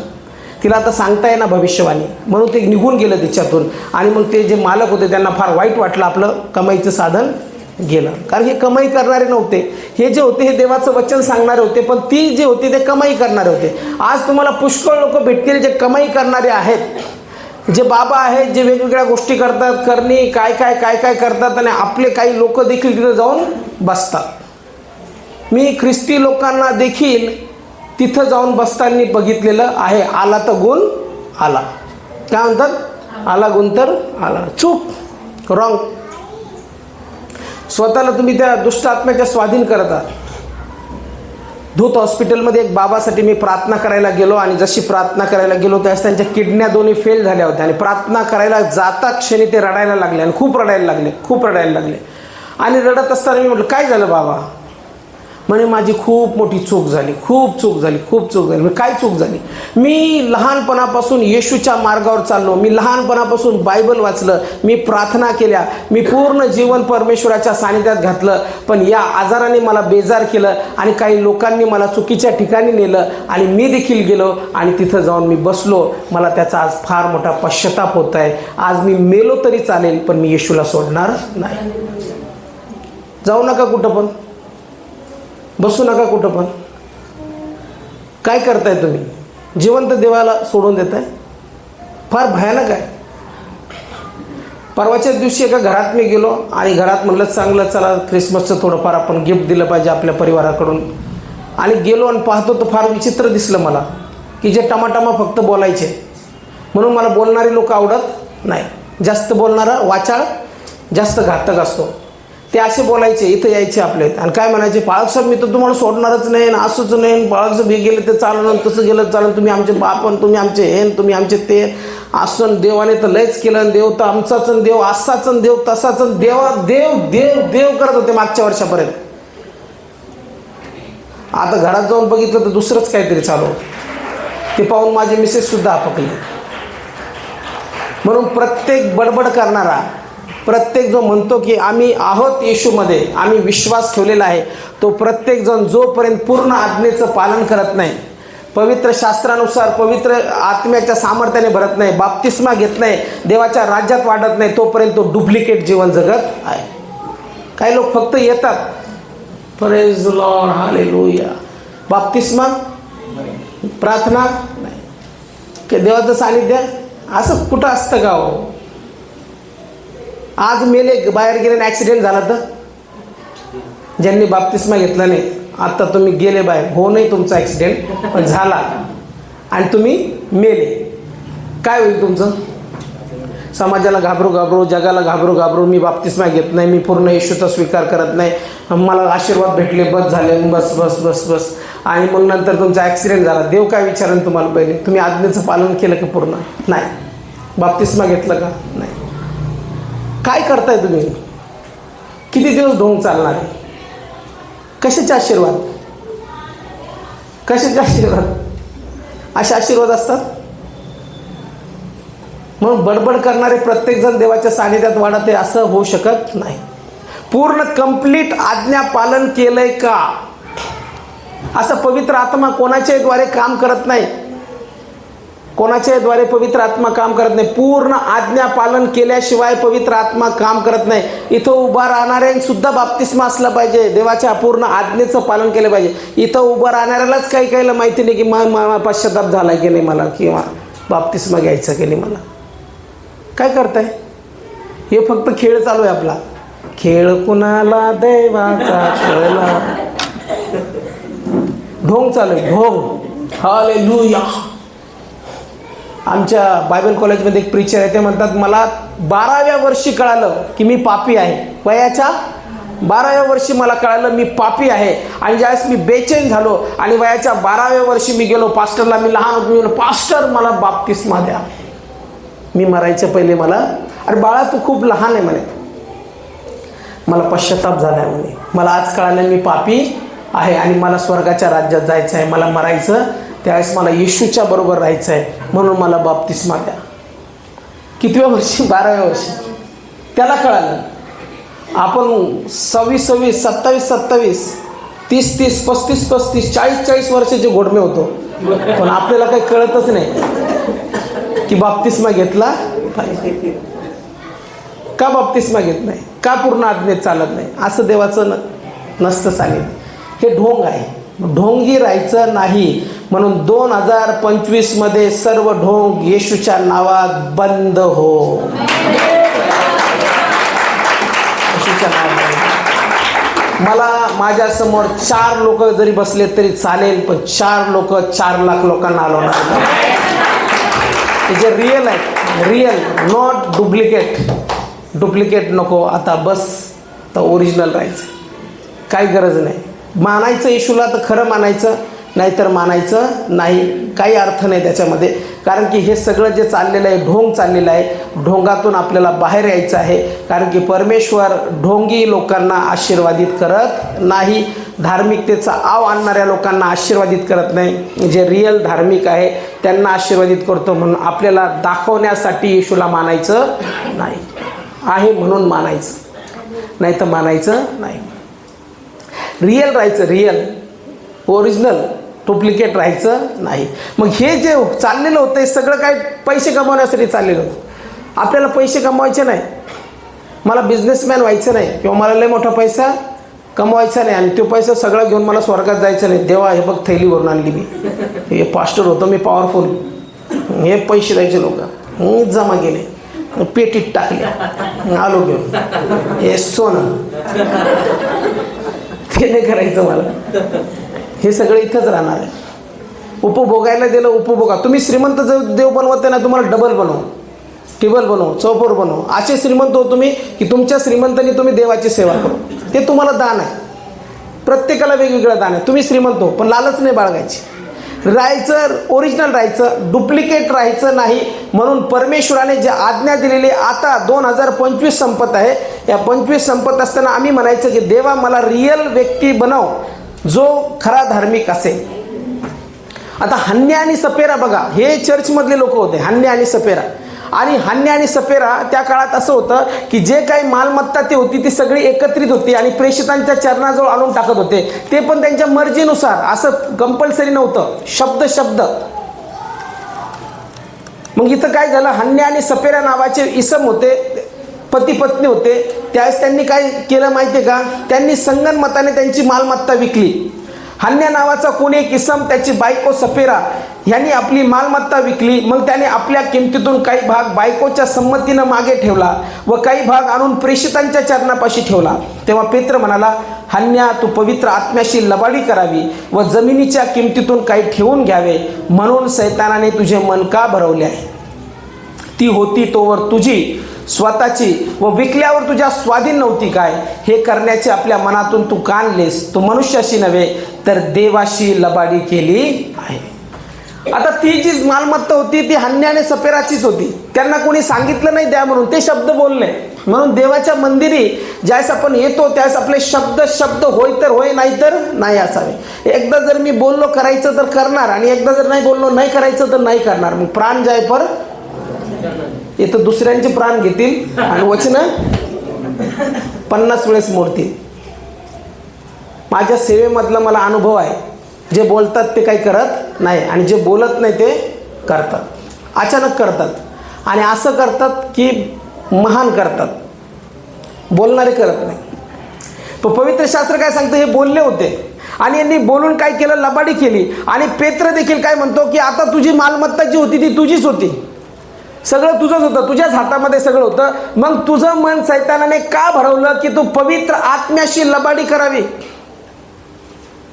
तिला आता सांगता येईना भविष्यवाणी, म्हणून ते निघून गेलं तिच्यातून. आणि मग ते जे मालक होते त्यांना फार वाईट वाटलं, आपलं कमाईचं साधन गेलं. कारण हे कमाई करणारे नव्हते, हे जे होते हे देवाचं वचन सांगणारे होते, पण ती जे होती ते कमाई करणारे होते. आज तुम्हाला पुष्कळ लोक भेटतील जे कमाई करणारे आहेत, जे बाबा आहेत, जे वेगवेगळ्या गोष्टी करतात, करणी काय काय काय काय करतात, आणि आपले काही लोक देखील तिथं जाऊन बसतात. मी ख्रिस्ती लोकांना देखील तिथं जाऊन बसताना बघितलेलं आहे. आला तर गुण आला, काय म्हणतात, आला गुण तर आला. चूक, रॉंग. स्वतःला तुम्ही त्या दुष्ट आत्म्याच्या स्वाधीन करता. धूत हॉस्पिटलमध्ये एक बाबासाठी मी प्रार्थना करायला गेलो, आणि जशी प्रार्थना करायला गेलो त्यावेळेस त्यांच्या किडन्या दोन्ही फेल झाल्या होत्या, आणि प्रार्थना करायला जाता क्षणी ते रडायला लागले, आणि खूप रडायला लागले. आणि रडत असताना मी म्हटलं, काय झालं बाबा? म्हणे, माझी खूप मोठी चूक झाली. काय चूक झाली? मी लहानपणापासून येशूच्या मार्गावर चाललो, मी लहानपणापासून बायबल वाचलं, मी प्रार्थना केल्या, मी पूर्ण जीवन परमेश्वराच्या सानिध्यात घातलं, पण या आजाराने मला बेजार केलं, आणि काही लोकांनी मला चुकीच्या ठिकाणी नेलं, आणि मी देखील गेलो, आणि तिथं जाऊन मी बसलो. मला त्याचा आज फार मोठा पश्चाताप होत आहे. आज मी मेलो तरी चालेल, पण मी येशूला सोडणार नाही. जाऊ नका कुठं पण, बसू नका कुठं पण. काय करताय तुम्ही? जिवंत देवाला सोडून देताय. फार भयानक आहे. परवाच्या दिवशी एका घरात मी गेलो, आणि घरात म्हटलं चांगलं, चला ख्रिसमसचं थोडंफार आपण गिफ्ट दिलं पाहिजे आपल्या परिवाराकडून. आणि गेलो आणि पाहतो तर फार विचित्र दिसलं मला, की जे टमाटमा फक्त बोलायचे. म्हणून मला बोलणारे लोक आवडत नाही. जास्त बोलणारा वाचाळ जास्त घातक असतो. ते असे बोलायचे, इथं यायचे आपले, आणि काय म्हणायचे, पाळक साहेब मी तर तुम्हाला सोडणारच नाही, असंच नाही, पाळक साहेब हे गेले ते चालणं, तसं गेलं चालणं, तुम्ही आमचे बाप, तुम्ही आमचे हे, तुम्ही आमचे ते. असं देवाने तर लयच केलं, देव तर आमचाच, देव असाच, देव तसाच, देव देव देव देव करत होते मागच्या वर्षापर्यंत. आता घरात जाऊन बघितलं तर दुसरंच काहीतरी चालू. ते पाहून माझी मिसेस सुद्धा आपकली. म्हणून प्रत्येक बडबड करणारा, प्रत्येक जो म्हणतो की आम्ही आहोत येशूमध्ये, आम्ही विश्वास ठेवलेला आहे, तो प्रत्येकजण जोपर्यंत पूर्ण आज्ञेचं पालन करत नाही, पवित्र शास्त्रानुसार पवित्र आत्म्याच्या सामर्थ्याने भरत नाही, बाप्तिस्मा घेत नाही, देवाच्या राज्यात वाढत नाही, तोपर्यंत तो डुप्लिकेट जीवन जगत आहे. काही लोक फक्त येतात, प्रेज लॉर्ड, हालेलुया, बाप्तिस्मा, प्रार्थना नाही, देवाचं सानिध्य असं कुठं असतं का हो? आज मेले, बाहेर गेले, ॲक्सिडेंट झाला तर ज्यांनी बाप्तिस्मा घेतला नाही, आता तुम्ही गेले बाहेर, हो नाही तुमचा ॲक्सिडेंट पण झाला आणि तुम्ही मेले, काय होईल तुमचं? समाजाला घाबरू, जगाला घाबरू, मी बाप्तिस्मा घेत नाही, मी पूर्ण येशूचा स्वीकार करत नाही, मला आशीर्वाद भेटले, बस झाले, बस. आणि मग नंतर तुमचा ॲक्सिडेंट झाला. देव काय विचारेन तुम्हाला? पहिले तुम्ही आज्ञेचं पालन केलं का? पूर्ण नाही. बाप्तिस्मा घेतलं का? नाही. काय करताय तुम्ही? किती दिवस ढोंग चालणार आहे? कशाचे आशीर्वाद? असे आशीर्वाद असतात. म्हणून बडबड करणारे प्रत्येकजण देवाच्या सानिध्यात वाढते असं होऊ शकत नाही. पूर्ण कंप्लीट आज्ञा पालन केलंय का? असं पवित्र आत्मा कोणाच्याही द्वारे काम करत नाही. कोणाच्याही द्वारे पवित्र आत्मा काम करत नाही. पूर्ण आज्ञा पालन केल्याशिवाय पवित्र आत्मा काम करत नाही. इथं उभा राहणाऱ्यांसुद्धा बाप्तिस्मा असला पाहिजे, देवाच्या पूर्ण आज्ञेचं पालन केलं पाहिजे. इथं उभं राहणाऱ्यालाच काही माहिती नाही की पश्चाताप झाला की नाही मला, किंवा बाप्तिस्मा घ्यायचा की नाही मला. काय करताय? हे फक्त खेळ चालू आहे आपला. खेळ कुणाला देवाचा कळला, ढोंग चालू आहे, ढोंग. हालेलुया. आमच्या बायबल कॉलेजमध्ये एक प्रीचर आहे, ते म्हणतात मला 12व्या वर्षी कळालं की मी पापी आहे. वयाच्या 12व्या वर्षी मला कळालं मी पापी आहे. आणि ज्यावेळेस मी बेचैन झालो आणि वयाच्या 12व्या वर्षी मी गेलो पास्टरला, मी लहान होतो, मी म्हणलो पास्टर मला बाप्तिस्मा द्या, मी मरायच्या पहिले मला. अरे बाळा तू खूप लहान आहे म्हणे, मला पश्चाताप झाला आहे म्हणे, मला आज कळालं मी पापी आहे आणि मला स्वर्गाच्या राज्यात जायचं आहे, मला मरायचं, त्यावेळेस मला येशूच्या बरोबर राहायचं आहे, म्हणून मला बाप्तिस्मा द्या. कितव्या वर्षी? 12व्या वर्षी त्याला कळालं. आपण 26, 27, 30, 35, 40 वर्षाचे घोडमे होतो. पण आपल्याला काही कळतच नाही की बाप्तिस्मा घेतला पाहिजे. का बाप्तिस्मा घेत नाही, का पूर्ण आज्ञेत चालत नाही, असं देवाचं नसतं सांगितलं. हे ढोंग आहे. ढोंगी राहायचं नाही. म्हणून 2025 मध्ये सर्व ढोंग येशूच्या नावात बंद हो. येशूच्या नावात. मला माझ्या समोर 4 लोक जरी बसले तरी चालेल, पण 4 लोक 4 लाख लोकांना हलवणार. जे रिअल आहे, रिअल, नॉट डुप्लिकेट नको. आता बस तर ओरिजिनल राहायचं, काही गरज नाही. मानायचं येशूला तर खरं मानायचं, नाहीतर मानायचं नाही. काही अर्थ नाही त्याच्यामध्ये. कारण की हे सगळं जे चाललेलं आहे, ढोंग चाललेलं आहे. ढोंगातून आपल्याला बाहेर यायचं आहे. कारण की परमेश्वर ढोंगी लोकांना आशीर्वादित करत नाही. धार्मिकतेचा आव आणणाऱ्या लोकांना आशीर्वादित करत नाही. जे रिअल धार्मिक आहे त्यांना आशीर्वादित करतो. म्हणून आपल्याला दाखवण्यासाठी येशूला मानायचं नाही, आहे म्हणून मानायचं, नाही तर मानायचं नाही. रिअल राहायचं, रिअल, ओरिजिनल, डुप्लिकेट राहायचं नाही. मग हे जे चाललेलं होतं हे सगळं काय पैसे कमवण्यासाठी चाललेलं होतं. आपल्याला पैसे कमवायचे नाही, मला बिझनेसमॅन व्हायचं नाही, किंवा मला लय मोठा पैसा कमवायचा नाही आणि तो पैसा सगळा घेऊन मला स्वर्गात जायचं नाही. देवा हे बघ थैली भरून आणली मी, हे पास्टर होतो मी पॉवरफुल, हे पैसे द्यायचे लोक जमा केले, पेटीत टाकले, आलो घेऊन, हे सोनं. ते नाही करायचं मला. हे सगळं इथंच राहणार आहे. उपभोगायला दिलं, उपभोगा. तुम्ही श्रीमंत देव बनवते ना, तुम्हाला डबल बनव, टिबल बनव, चौपर बनव. असे श्रीमंत हो तुम्ही की तुमच्या श्रीमंतांनी तुम्ही देवाची सेवा करू. ते तुम्हाला दान आहे. प्रत्येकाला वेगवेगळं दान आहे. तुम्ही श्रीमंत हो, पण लालच नाही बाळगायची. राहायचं, ओरिजिनल राहायचं, डुप्लिकेट राहायचं नाही. म्हणून परमेश्वराने जे आज्ञा दिलेली आता 2025 संपत आहे. या 25 संपत असताना आम्ही म्हणायचं की देवा मला रिअल व्यक्ती बनव जो खरा धार्मिक असेल. आता हन्न्या आणि सपेरा बघा, हे चर्चमधले लोक होते, हन्न्या आणि सपेरा. आणि हन्न्या आणि सपेरा त्या काळात असं होतं की जे काही मालमत्ता ती होती ती सगळी एकत्रित होती आणि प्रेषितांच्या चरणाजवळ आणून टाकत होते. ते पण त्यांच्या मर्जीनुसार, असं कंपल्सरी नव्हतं. शब्द. मग इथं काय झालं, हन्न्या आणि सपेरा नावाचे इसम होते, पती पत्नी होते. त्यावेळेस त्यांनी काय केलं माहिती आहे का, त्यांनी संगनमताने त्यांची मालमत्ता विकली. हन्न्या नावाचा कोणी एक इसम, त्याची बायको सपेरा यांनी आपली मालमत्ता विकली. मग त्याने आपल्या किमतीतून काही भाग बायकोच्या संमतीनं मागे ठेवला व काही भाग आणून प्रेषितांच्या चरणापाशी ठेवला. तेव्हा पेत्र म्हणाला, हन्न्या तू पवित्र आत्म्याशी लबाडी करावी व जमिनीच्या किमतीतून काही ठेवून घ्यावे, म्हणून सैतानाने तुझे मन का भरवले आहे. ती होती तोवर तुझी स्वतःची व विकल्यावर तुझ्या स्वाधीन नव्हती काय. हे करण्याचे आपल्या मनातून तू का आणलेस. तू मनुष्याशी नव्हे तर देवाशी लबाडी केली आहे. आता ती जी मालमत्ता होती ती हन्न्या आणि सपेराचीच होती. त्यांना कोणी सांगितलं नाही द्या म्हणून, ते शब्द बोलले. म्हणून देवाच्या मंदिरी ज्यावेळेस आपण येतो त्यावेळेस आपले शब्द होय तर होय, नाही तर नाही असावे. एकदा जर मी बोललो करायचं तर करणार, आणि एकदा जर नाही बोललो नाही करायचं तर नाही करणार. मग प्राण जाय पर इथं दुसऱ्यांचे प्राण घेतील आणि वचन 50 वेळेस मोडतील. माझ्या सेवेमधला मला अनुभव आहे. जे बोलतात ते काही करत नाही आणि जे बोलत नाही ते करतात, अचानक करतात. आणि असं करतात की महान करतात, बोलणारे करत नाही. पण पवित्र शास्त्र काय सांगतं, हे बोलले होते आणि यांनी बोलून काय केलं, लबाडी केली. आणि पेत्र देखील काय म्हणतो की आता तुझी मालमत्ता जी होती ती तुझीच होती, सगळं तुझंच होतं, तुझ्याच हातामध्ये सगळं होतं. मग तुझं मन सैतानाने का भरवलं की तू पवित्र आत्म्याशी लबाडी करावी.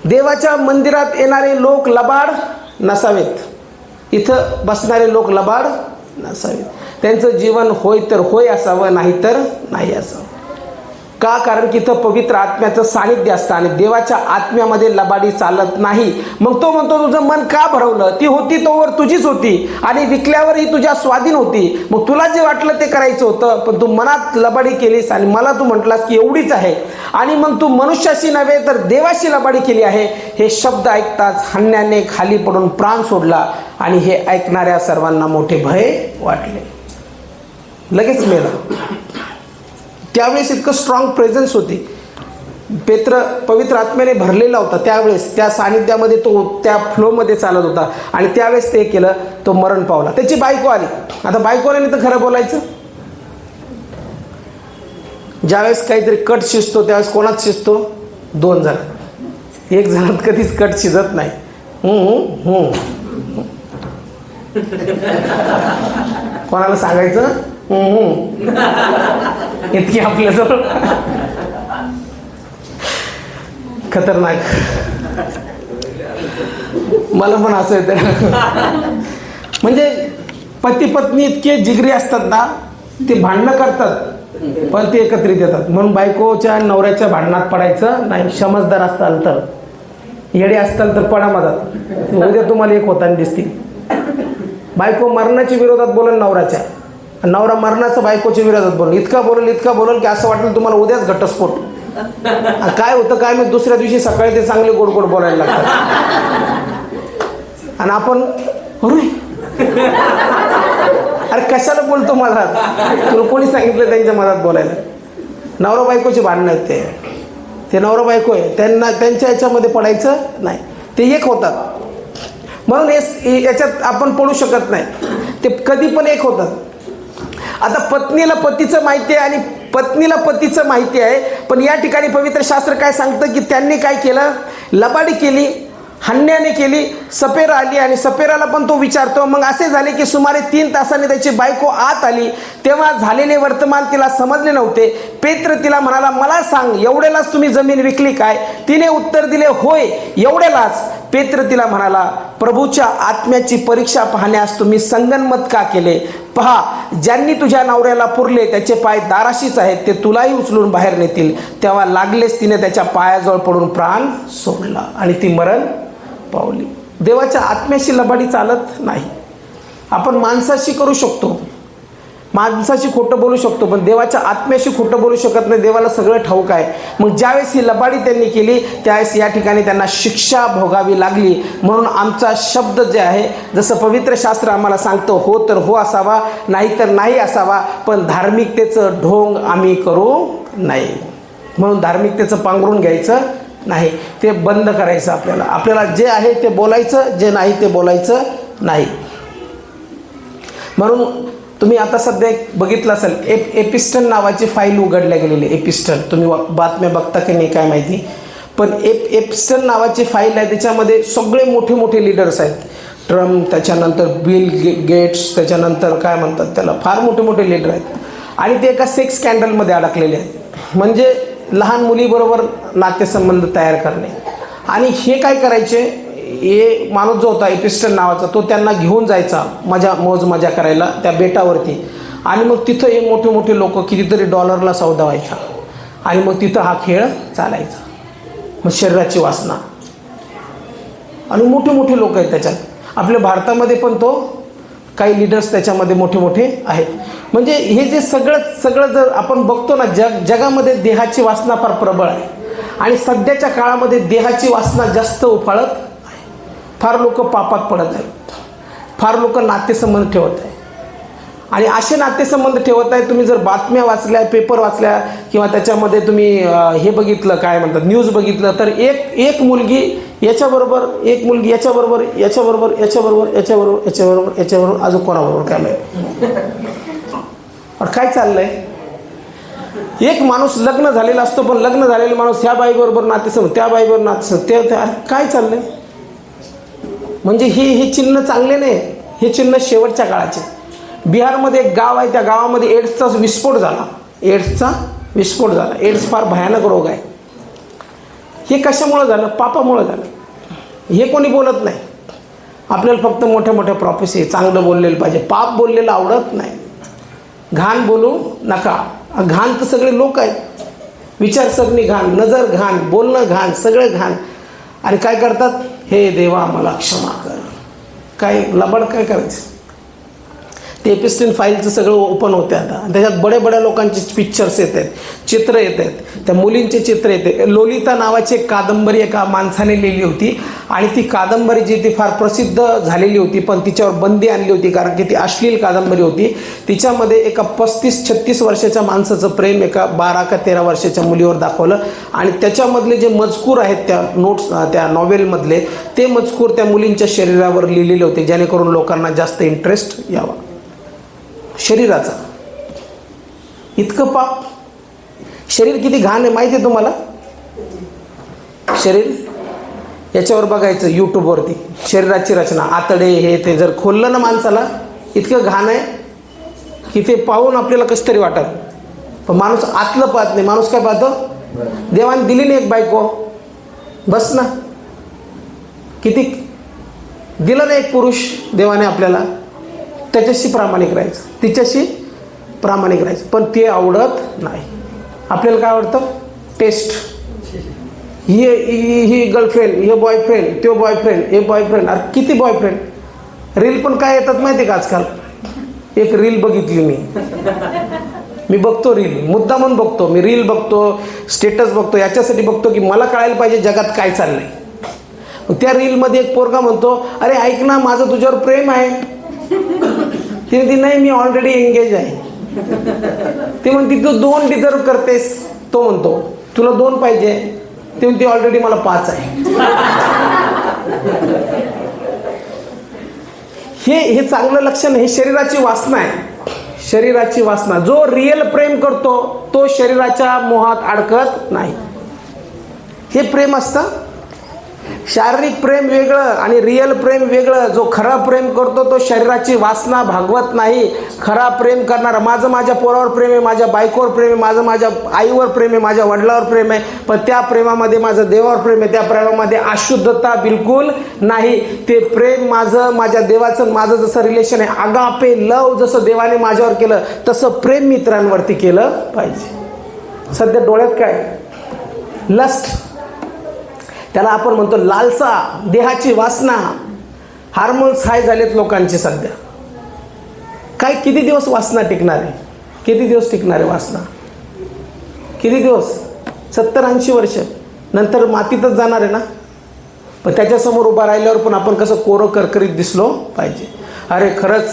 देवाच्या मंदिरात येणारे लोक लबाड नसावेत, इथं बसणारे लोक लबाड नसावेत. त्यांचं जीवन होय तर होय असावं, नाही तर नाही असावं. का, कारण की इथं पवित्र आत्म्याचं सानिध्य असतं आणि देवाच्या आत्म्यामध्ये लबाडी चालत नाही. मग तो म्हणतो तुझं मन का भरवलं. ती होती तोवर तुझीच होती आणि विकल्यावरही तुझ्या स्वाधीन होती. मग तुला जे वाटलं ते करायचं होतं, पण तू मनात लबाडी केलीस आणि मला तू म्हटलास की एवढीच आहे. आणि मग तू मनुष्याशी नव्हे तर देवाशी लबाडी केली आहे. हे शब्द ऐकताच हन्न्याने खाली पडून प्राण सोडला आणि हे ऐकणाऱ्या सर्वांना मोठे भय वाटले. लगेच मेला. त्यावेळेस इतकं स्ट्रॉंग प्रेझेन्स होती. पवित्र आत्म्याने भरलेला होता त्यावेळेस, त्या सानिध्यामध्ये तो त्या फ्लोमध्ये चालत होता आणि त्यावेळेस ते केलं, तो मरण पावला. त्याची बायको आली. आता बायकोने तर खरं बोलायचं. ज्यावेळेस काहीतरी कट शिजतो त्यावेळेस कोणाच शिजतो? 2 जण. 1 जणात कधीच कट शिजत नाही. कोणाला सांगायचं? इतकी आपल्याजवळ खतरनाक. मला पण असं येतं. म्हणजे पती पत्नी इतके जिगरी असतात ना, ते भांडणं करतात पण ते एकत्रित येतात. म्हणून बायकोच्या नवऱ्याच्या भांडणात पडायचं नाही. समजदार असताल तर, येडे असताल तर पडा मधात. उद्या तुम्हाला एक होताना दिसतील. बायको मरणाच्या विरोधात बोलेल नवऱ्याच्या, नवरा मरणाचं बायकोच्या विरोधात बोलेल. इतका बोलेल की असं वाटेल तुम्हाला उद्याच घटस्फोट. काय होतं काय मी दुसऱ्या दिवशी सकाळी ते चांगले गोड गोड बोलायला लागतात. आणि आपण अरे कशाला बोलतो मधात? तुला कोणी सांगितलं त्यांच्या मधात बोलायला? नवरा बायकोचे भांडणं आहेत ते नवरा बायको आहे, त्यांना त्यांच्या याच्यामध्ये पडायचं नाही. ते एक होतात. म्हणून याच्यात आपण पडू शकत नाही. ते कधी पण एक होतात. आता पत्नीला पतीचं माहिती आहे आणि पत्नीला पतीचं माहिती आहे, पण या ठिकाणी पवित्र शास्त्र काय सांगतं की त्यांनी काय केलं? लबाडी केली, हन्याने केली. सपेरा आली आणि सपेराला पण तो विचारतो. मग असे झाले की सुमारे 3 तासांनी त्याची बायको आत आली. तेव्हा झालेले वर्तमान तिला समजले नव्हते. पेत्र तिला म्हणाला, मला सांग, एवढ्यालाच तुम्ही जमीन विकली काय? तिने उत्तर दिले, होय, एवढ्यालाच. पेत्र तिला म्हणाला, प्रभूच्या आत्म्याची परीक्षा पाहण्यास तुम्ही संगनमत का केले? पहा, ज्यांनी तुझ्या नवऱ्याला पुरले त्याचे पाय दाराशीच आहेत, ते तुलाही उचलून बाहेर नेतील. तेव्हा लागलेच तिने त्याच्या पायाजवळ पडून प्राण सोडला आणि ती मरण पावली. देवाच्या आत्म्याशी लबाडी चालत नाही. आपण माणसाशी करू शकतो, माणसाशी खोटं बोलू शकतो, पण देवाच्या आत्म्याशी खोटं बोलू शकत नाही. देवाला सगळं ठाऊक आहे. मग ज्यावेळेस ही लबाडी त्यांनी केली त्यावेळेस या ठिकाणी त्यांना शिक्षा भोगावी लागली. म्हणून आमचा शब्द जे आहे, जसं पवित्र शास्त्र आम्हाला सांगतं, हो तर हो असावा, नाही तर नाही असावा, पण धार्मिकतेचं ढोंग आम्ही करू नाही. म्हणून धार्मिकतेचं पांघरून घ्यायचं नाही, ते बंद करायचं. आपल्याला जे आहे ते बोलायचं, जे नाही ते बोलायचं नाही. म्हणून तुम्ही आता सध्या एक बघितलं असेल, एपिस्टल नावाची फाईल उघडल्या गेलेली. एपिस्टल तुम्ही बातम्या बघता की नाही काय माहिती, पण एपिस्टल नावाची फाईल आहे. त्याच्यामध्ये सगळे मोठे मोठे लीडर्स आहेत. ट्रम्प, त्याच्यानंतर बिल गेट्स, त्याच्यानंतर काय म्हणतात त्याला, फार मोठे मोठे लीडर आहेत. आणि ते एका सेक्स स्कॅन्डलमध्ये अडकलेले आहेत. म्हणजे लहान मुलीबरोबर नातेसंबंध तयार करणे. आणि हे काय करायचे, हे माणूस जो होता एपिस्टल नावाचा, तो त्यांना घेऊन जायचा मौज मजा करायला त्या बेटावरती. आणि मग तिथं हे मोठे मोठे लोक, कितीतरी डॉलरला सौदा व्हायचा. आणि मग तिथं हा खेळ चालायचा. मग शरीराची वासना आणि मोठे मोठे लोक आहेत त्याच्यात. आपल्या भारतामध्ये पण तो काही लीडर्स त्याच्यामध्ये मोठे मोठे आहेत. म्हणजे हे जे सगळं जर आपण बघतो ना, जगामध्ये देहाची वासना फार प्रबळ आहे. आणि सध्याच्या काळामध्ये देहाची वासना जास्त उफाळत आहे. फार लोक पापात पडत आहेत, फार लोक नातेसंबंध ठेवत आहे. आणि असे नातेसंबंध ठेवत आहे. तुम्ही जर बातम्या वाचल्या, पेपर वाचल्या, किंवा त्याच्यामध्ये तुम्ही हे बघितलं, काय म्हणतात, न्यूज बघितलं, तर एक मुलगी याच्याबरोबर, एक मुलगी याच्याबरोबर, याच्याबरोबर, याच्याबरोबर, याच्याबरोबर, याच्याबरोबर, याच्याबरोबर, अजून कोणाबरोबर काय माहिती. काय चाललंय? एक माणूस लग्न झालेला असतो, पण लग्न झालेला माणूस ह्या बाईबरोबर नातेसंबंध, त्या बाईबरोबर नातेसंबंध, ते काय चाललंय? म्हणजे हे चिन्ह चांगले नाही. हे चिन्ह शेवटच्या काळाचे. बिहारमध्ये एक गाव आहे, त्या गावामध्ये एड्सचा विस्फोट झाला. एड्स फार भयानक रोग आहे. हे कशामुळं झालं? पापामुळं झालं. हे कोणी बोलत नाही. आपल्याला फक्त मोठ्या मोठ्या प्रॉफेसी, चांगलं बोललेलं पाहिजे. पाप बोललेलं आवडत नाही. घाण बोलू नका. घाण तर सगळे लोक आहेत. विचारसरणी घाण, नजर घाण, बोलणं घाण, सगळं घाण. आणि काय करतात? हे देवा मला क्षमा कर. काय लबाड काय करायचं? ते एपिस्टिन फाईलचं सगळं ओपन होते आता. त्याच्यात बड्या लोकांचे पिक्चर्स येत आहेत, चित्र येत आहेत, त्या मुलींचे चित्र येते. लोलिता नावाची एक कादंबरी एका माणसाने लिहिली होती आणि ती कादंबरी जी ती फार प्रसिद्ध झालेली होती, पण तिच्यावर बंदी आणली होती कारण की ती अश्लील कादंबरी होती. तिच्यामध्ये एका 35-36 वर्षाच्या माणसाचं प्रेम एका 12 का 13 वर्षाच्या मुलीवर दाखवलं आणि त्याच्यामधले जे मजकूर आहेत त्या नोट्स, त्या नॉवेलमधले ते मजकूर त्या मुलींच्या शरीरावर लिहिलेले होते, जेणेकरून लोकांना जास्त इंटरेस्ट यावा. शरीराचा इतकं पाप. शरीर किती घाण आहे माहिती आहे तुम्हाला? शरीर याच्यावर बघायचं यूट्यूबवरती, शरीराची रचना, आतडे हे ते जर खोललं ना माणसाला, इतकं घाण आहे की ते पाहून आपल्याला कसं तरी वाटत. पण माणूस आतलं पाहत नाही. माणूस काय पाहतो? देवाने दिली नाही एक बायको, बस ना. किती दिलं नाही एक पुरुष देवाने आपल्याला, त्याच्याशी प्रामाणिक राहायचं, तिच्याशी प्रामाणिक राहायचं. पण ते आवडत नाही. आपल्याला काय आवडतं? टेस्ट. ही गर्लफ्रेंड, हे बॉयफ्रेंड, तो बॉयफ्रेंड, हे बॉयफ्रेंड. अरे किती बॉयफ्रेंड. रील पण काय येतात माहिती आहे का आजकाल? एक रील बघितली मी बघतो रील, मुद्दा म्हणून बघतो मी. रील बघतो, स्टेटस बघतो, याच्यासाठी बघतो की मला कळायला पाहिजे जगात काय चाललंय. त्या रीलमध्ये एक पोरगा म्हणतो, अरे ऐक ना, माझं तुझ्यावर प्रेम आहे. ती म्हणते, नाही मी ऑलरेडी एंगेज आहे. ती म्हणते, तू 2 डिझर्व करतेस. तो म्हणतो, तुला 2 पाहिजे. ती म्हणते, ऑलरेडी मला 5 आहे. हे चांगलं लक्षण. हे शरीराची वासना आहे. शरीराची वासना. जो रिअल प्रेम करतो तो शरीराच्या मोहात अडकत नाही. हे प्रेम असतं. शारीरिक प्रेम वेगळं आणि रिअल प्रेम वेगळं. जो खरा प्रेम करतो तो शरीराची वासना भागवत नाही. खरा प्रेम करणारा, माझं माझ्या पोरावर प्रेम आहे, माझ्या बायकोवर प्रेम आहे, माझं माझ्या आईवर प्रेम आहे, माझ्या वडिलावर प्रेम आहे, पण त्या प्रेमामध्ये माझं देवावर प्रेम आहे. त्या प्रेमामध्ये अशुद्धता बिलकुल नाही. ते प्रेम माझं माझ्या देवाचं, माझं जसं रिलेशन आहे, आगापे लव जसं देवाने माझ्यावर केलं तसं प्रेम मित्रांवरती केलं पाहिजे. सध्या डोळ्यात काय? लस्ट. त्याला आपण म्हणतो लालसा, देहाची वासना. हार्मोन्स हाय झालेत लोकांचे सध्या. काय किती दिवस वासना टिकणार आहे? किती दिवस टिकणार आहे वासना? किती दिवस? 70-80 वर्ष नंतर मातीतच जाणार आहे ना. पण त्याच्यासमोर उभा राहिल्यावर पण आपण कसं कोरं करकरीत दिसलो पाहिजे. अरे खरंच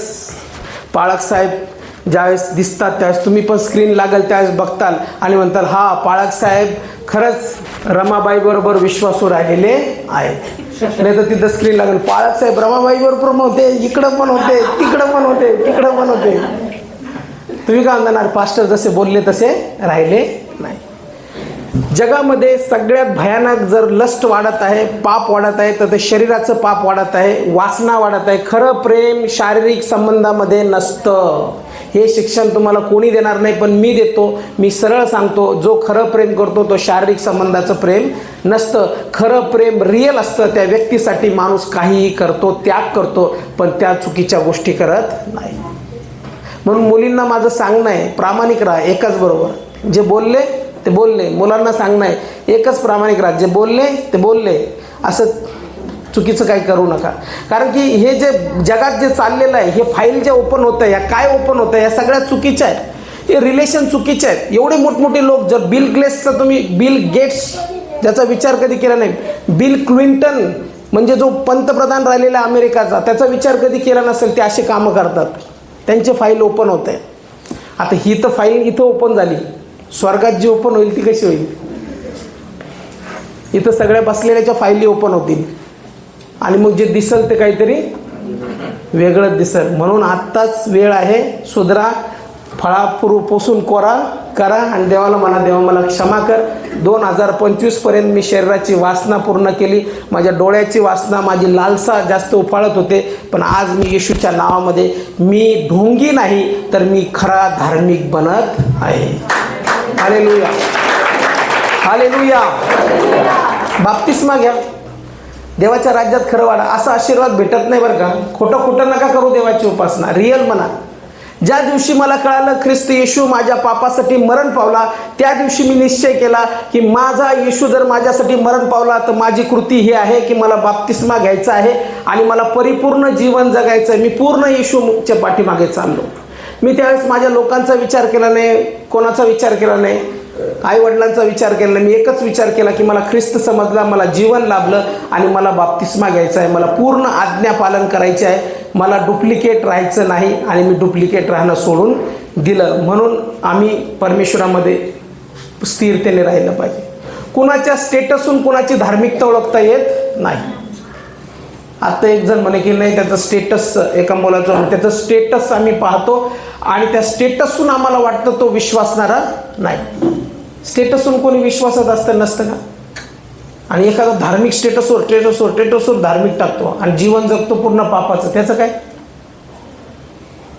पाळक साहेब ज्यावेळेस दिसतात त्यावेळेस तुम्ही पण स्क्रीन लागेल त्यावेळेस बघताल आणि म्हणताल, हा पाळक साहेब खरंच रमाबाई बरोबर विश्वासू राहिलेले आहेत. नाही तर तिथं स्क्रीन लागेल, पाळक साहेब रमाबाई बरोबर होते, इकडं पण होते, तिकडं पण होते, तिकडं पण होते. तुम्ही काय म्हणणार? पास्टर जसे बोलले तसे राहिले नाही. जगामध्ये सगळ्यात भयानक जर लस्ट वाढत आहे, पाप वाढत आहे, तर ते शरीराचं पाप वाढत आहे, वासना वाढत आहे. खरं प्रेम शारीरिक संबंधामध्ये नसतं. हे शिक्षण तुम्हाला कोणी देणार नाही, पण मी देतो. मी सरळ सांगतो, जो खरं प्रेम करतो तो शारीरिक संबंधाचं प्रेम नसतं. खरं प्रेम रिअल असतं. त्या व्यक्तीसाठी माणूस काहीही करतो, त्याग करतो, पण त्या चुकीच्या गोष्टी करत नाही. म्हणून मुलींना माझं सांगणं आहे, प्रामाणिक राहा. एकच बरोबर, जे बोलले ते बोलले. मुलांना सांगणं आहे, एकच प्रामाणिक राहा. जे बोलले ते बोलले. असं चुकीचं काही करू नका. कारण की हे जे जगात जे चाललेलं आहे, हे फाईल जे ओपन होतं आहे, या काय ओपन होतं आहे, या सगळ्या चुकीच्या आहेत. हे रिलेशन चुकीचे आहेत. एवढे मोठमोठे लोक, जर बिल गेट्सचा तुम्ही, बिल गेट्स ज्याचा विचार कधी केला नाही, बिल क्लिंटन म्हणजे जो पंतप्रधान राहिलेला अमेरिकाचा, त्याचा विचार कधी केला नसेल, ते असे कामं करतात. त्यांचे फाईल ओपन होत आहे. आता ही तर फाईल इथं ओपन झाली, स्वर्गात जी ओपन होईल ती कशी होईल? इथं सगळ्या बसलेल्याच्या फाईली ओपन होतील आणि मग जे दिसल ते काहीतरी वेगळंच दिसल. म्हणून आत्ताच वेळ आहे, सुधरा, फळापोसून कोरा करा आणि देवाला म्हणा, देवा मला क्षमा कर. 2025 पर्यंत मी शरीराची वासना पूर्ण केली. माझ्या डोळ्याची वासना, माझी लालसा जास्त उफाळत होते, पण आज मी येशूच्या नावामध्ये मी ढोंगी नाही तर मी खरा धार्मिक बनत आहे. Hallelujah, hallelujah. बाप्तिस्मा घ्या, देवाच्या राज्यात खरं वाढा. असा आशीर्वाद भेटत नाही बरं का. खोटं खोटं नका करू देवाची उपासना. रिअल म्हणा. ज्या दिवशी मला कळालं ख्रिस्त येशू माझ्या पापासाठी मरण पावला, त्या दिवशी मी निश्चय केला की माझा येशू जर माझ्यासाठी मरण पावला तर माझी कृती ही आहे की मला बाप्तिस्मा घ्यायचा आहे आणि मला परिपूर्ण जीवन जगायचं आहे. मी पूर्ण येशूच्या पाठीमागे चाललो. मी त्यावेळेस माझ्या लोकांचा विचार केला नाही, कोणाचा विचार केला नाही, आई वडिलांचा विचार केला नाही. मी एकच विचार केला की मला ख्रिस्त समजला, मला जीवन लाभलं आणि मला बाप्तिस्मा घ्यायचा आहे. मला पूर्ण आज्ञा पालन करायचे आहे. मला डुप्लिकेट राहायचं नाही आणि मी डुप्लिकेट राहणं सोडून दिलं. म्हणून आम्ही परमेश्वरामध्ये स्थिरतेने राहिलं पाहिजे. कुणाच्या स्टेटसहून कुणाची धार्मिकता ओळखता येत नाही. आता एक जण म्हणे की नाही त्याचं स्टेटस, एका मुलाचं त्याचं स्टेटस आम्ही पाहतो आणि त्या स्टेटसहून आम्हाला वाटतं तो विश्वासणारा नाही. स्टेटसहून कोणी विश्वासात असतं नसतं का? आणि एखादा धार्मिक स्टेटसवर धार्मिक टाकतो आणि जीवन जगतो पूर्ण पापाचं, त्याचं काय?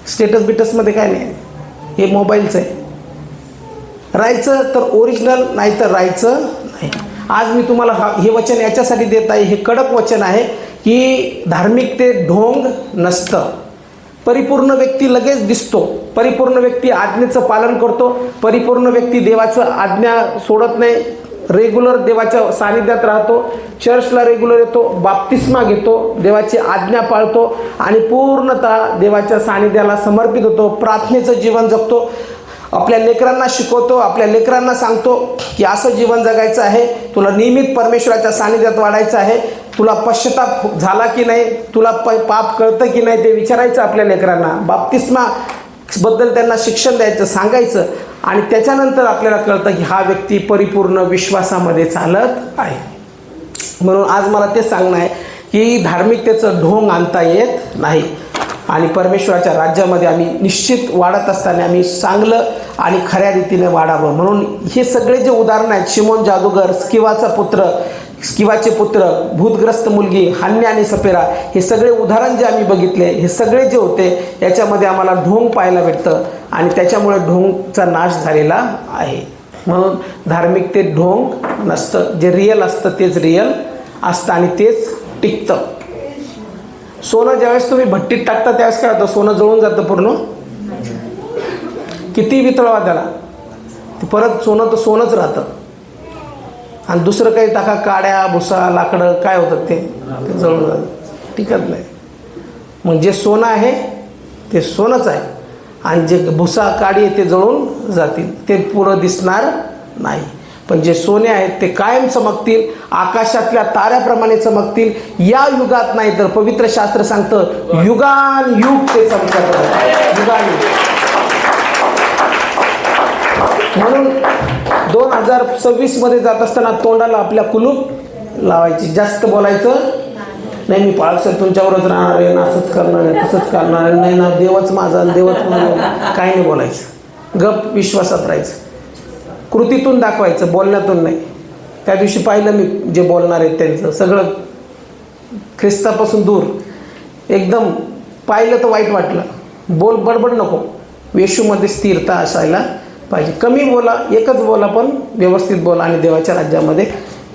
स्टेटस बिटसमध्ये काय नाही, हे मोबाईलचं आहे. राहायचं तर ओरिजिनल, नाही तर राहायचं नाही. आज मी तुम्हाला हे वचन याच्यासाठी देत आहे, हे कडक वचन आहे की धार्मिकतेत ढोंग नसतं. परिपूर्ण व्यक्ती लगेच दिसतो, परिपूर्ण व्यक्ती आज्ञेचं पालन करतो, परिपूर्ण व्यक्ती देवाचं आज्ञा सोडत नाही, रेग्युलर देवाच्या सानिध्यात राहतो, चर्चला रेग्युलर येतो, बाप्तिस्मा घेतो, देवाची आज्ञा पाळतो आणि पूर्णतः देवाच्या सानिध्याला समर्पित होतो, प्रार्थनेचं जीवन जगतो. आपल्या लेकरांना शिकवतो, आपल्या लेकरांना सांगतो की असं जीवन जगायचं आहे, तुला नियमित परमेश्वराच्या सानिध्यात वाढायचं आहे, तुला पश्चाताप झाला की नाही, तुला पाप कळतं की नाही ते विचारायचं आपल्या लेकरांना. बाप्तिस्मा बद्दल त्यांना शिक्षण द्यायचं, सांगायचं आणि त्याच्यानंतर आपल्याला कळतं की हा व्यक्ती परिपूर्ण विश्वासामध्ये चालत आहे. म्हणून आज मला ते सांगणं आहे की धार्मिकतेचं ढोंग आणता येत नाही आणि परमेश्वराच्या राज्यामध्ये आम्ही निश्चित वाढत असताना आम्ही चांगलं आणि खऱ्या रीतीने वाढावं. म्हणून हे सगळे जे उदाहरणं आहेत, शिमोन जादूगर, स्किवाचे पुत्र, भूतग्रस्त मुलगी, हन्या आणि सपेरा, हे सगळे उदाहरण जे आम्ही बघितले, हे सगळे जे होते याच्यामध्ये आम्हाला ढोंग पाहायला भेटतं आणि त्याच्यामुळे ढोंगचा नाश झालेला आहे. म्हणून धार्मिकतेत ढोंग नसतं, जे रिअल असतं तेच रिअल असतं आणि तेच टिकतं. सोनं ज्यावेळेस तुम्ही भट्टीत टाकता त्यावेळेस काय होतं? सोनं जळून जातं पूर्ण. किती वितळवा त्याला, ते परत सोनं तर सोनंच राहतं. आणि दुसरं काही टाका, काड्या, भुसा, लाकडं, काय होतं ते जळून जातं, टिकत नाही. मग जे सोनं आहे ते सोनंच आहे आणि जे भुसा, काडी ते जळून जातील, ते पुढं दिसणार नाही. पण जे सोने आहेत ते कायम चमकतील, आकाशातल्या ताऱ्याप्रमाणे चमकतील. या युगात नाही तर पवित्र शास्त्र सांगतं युगान युग ते चमकत राहतील, युगानुयुग. म्हणून 2026 मध्ये जात असताना तोंडाला आपल्या कुलूप लावायची, जास्त बोलायचं नाही. मी पाळसर तुमच्यावरच राहणार आहे, असंच करणार आहे, तसंच करणार आहे, नाही ना देवच माझा, देवच माझा, काही नाही बोलायचं. गप विश्वासात राहायचं, कृतीतून दाखवायचं, बोलण्यातून नाही. त्या दिवशी पाहिलं मी जे बोलणार आहेत त्यांचं सगळं ख्रिस्तापासून दूर, एकदम पाहिलं तर वाईट वाटलं. बडबड नको, येशूमध्ये स्थिरता असायला पाहिजे. कमी बोला, एकच बोला, पण व्यवस्थित बोला आणि देवाच्या राज्यामध्ये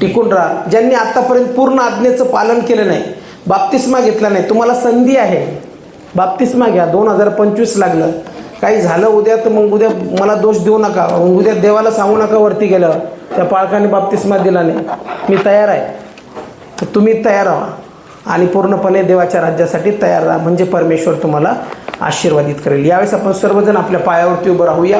टिकून राहा. ज्यांनी आतापर्यंत पूर्ण आज्ञेचं पालन केलं नाही, बाप्तिस्मा घेतला नाही, तुम्हाला संधी आहे, बाप्तिस्मा घ्या. 2025 लागलं, काही झालं उद्या तर मग उद्या मला दोष देऊ नका, उद्या देवाला सांगू नका वरती गेल्यावर त्या पाळकाने बाप्तिस्मा दिला नाही, मी तयार आहे. तर तुम्ही तयार व्हा आणि पूर्णपणे देवाच्या राज्यासाठी तयार राहा, म्हणजे परमेश्वर तुम्हाला आशीर्वादित करेल. यावेळेस आपण सर्वजण आपल्या पायावरती उभं राहूया.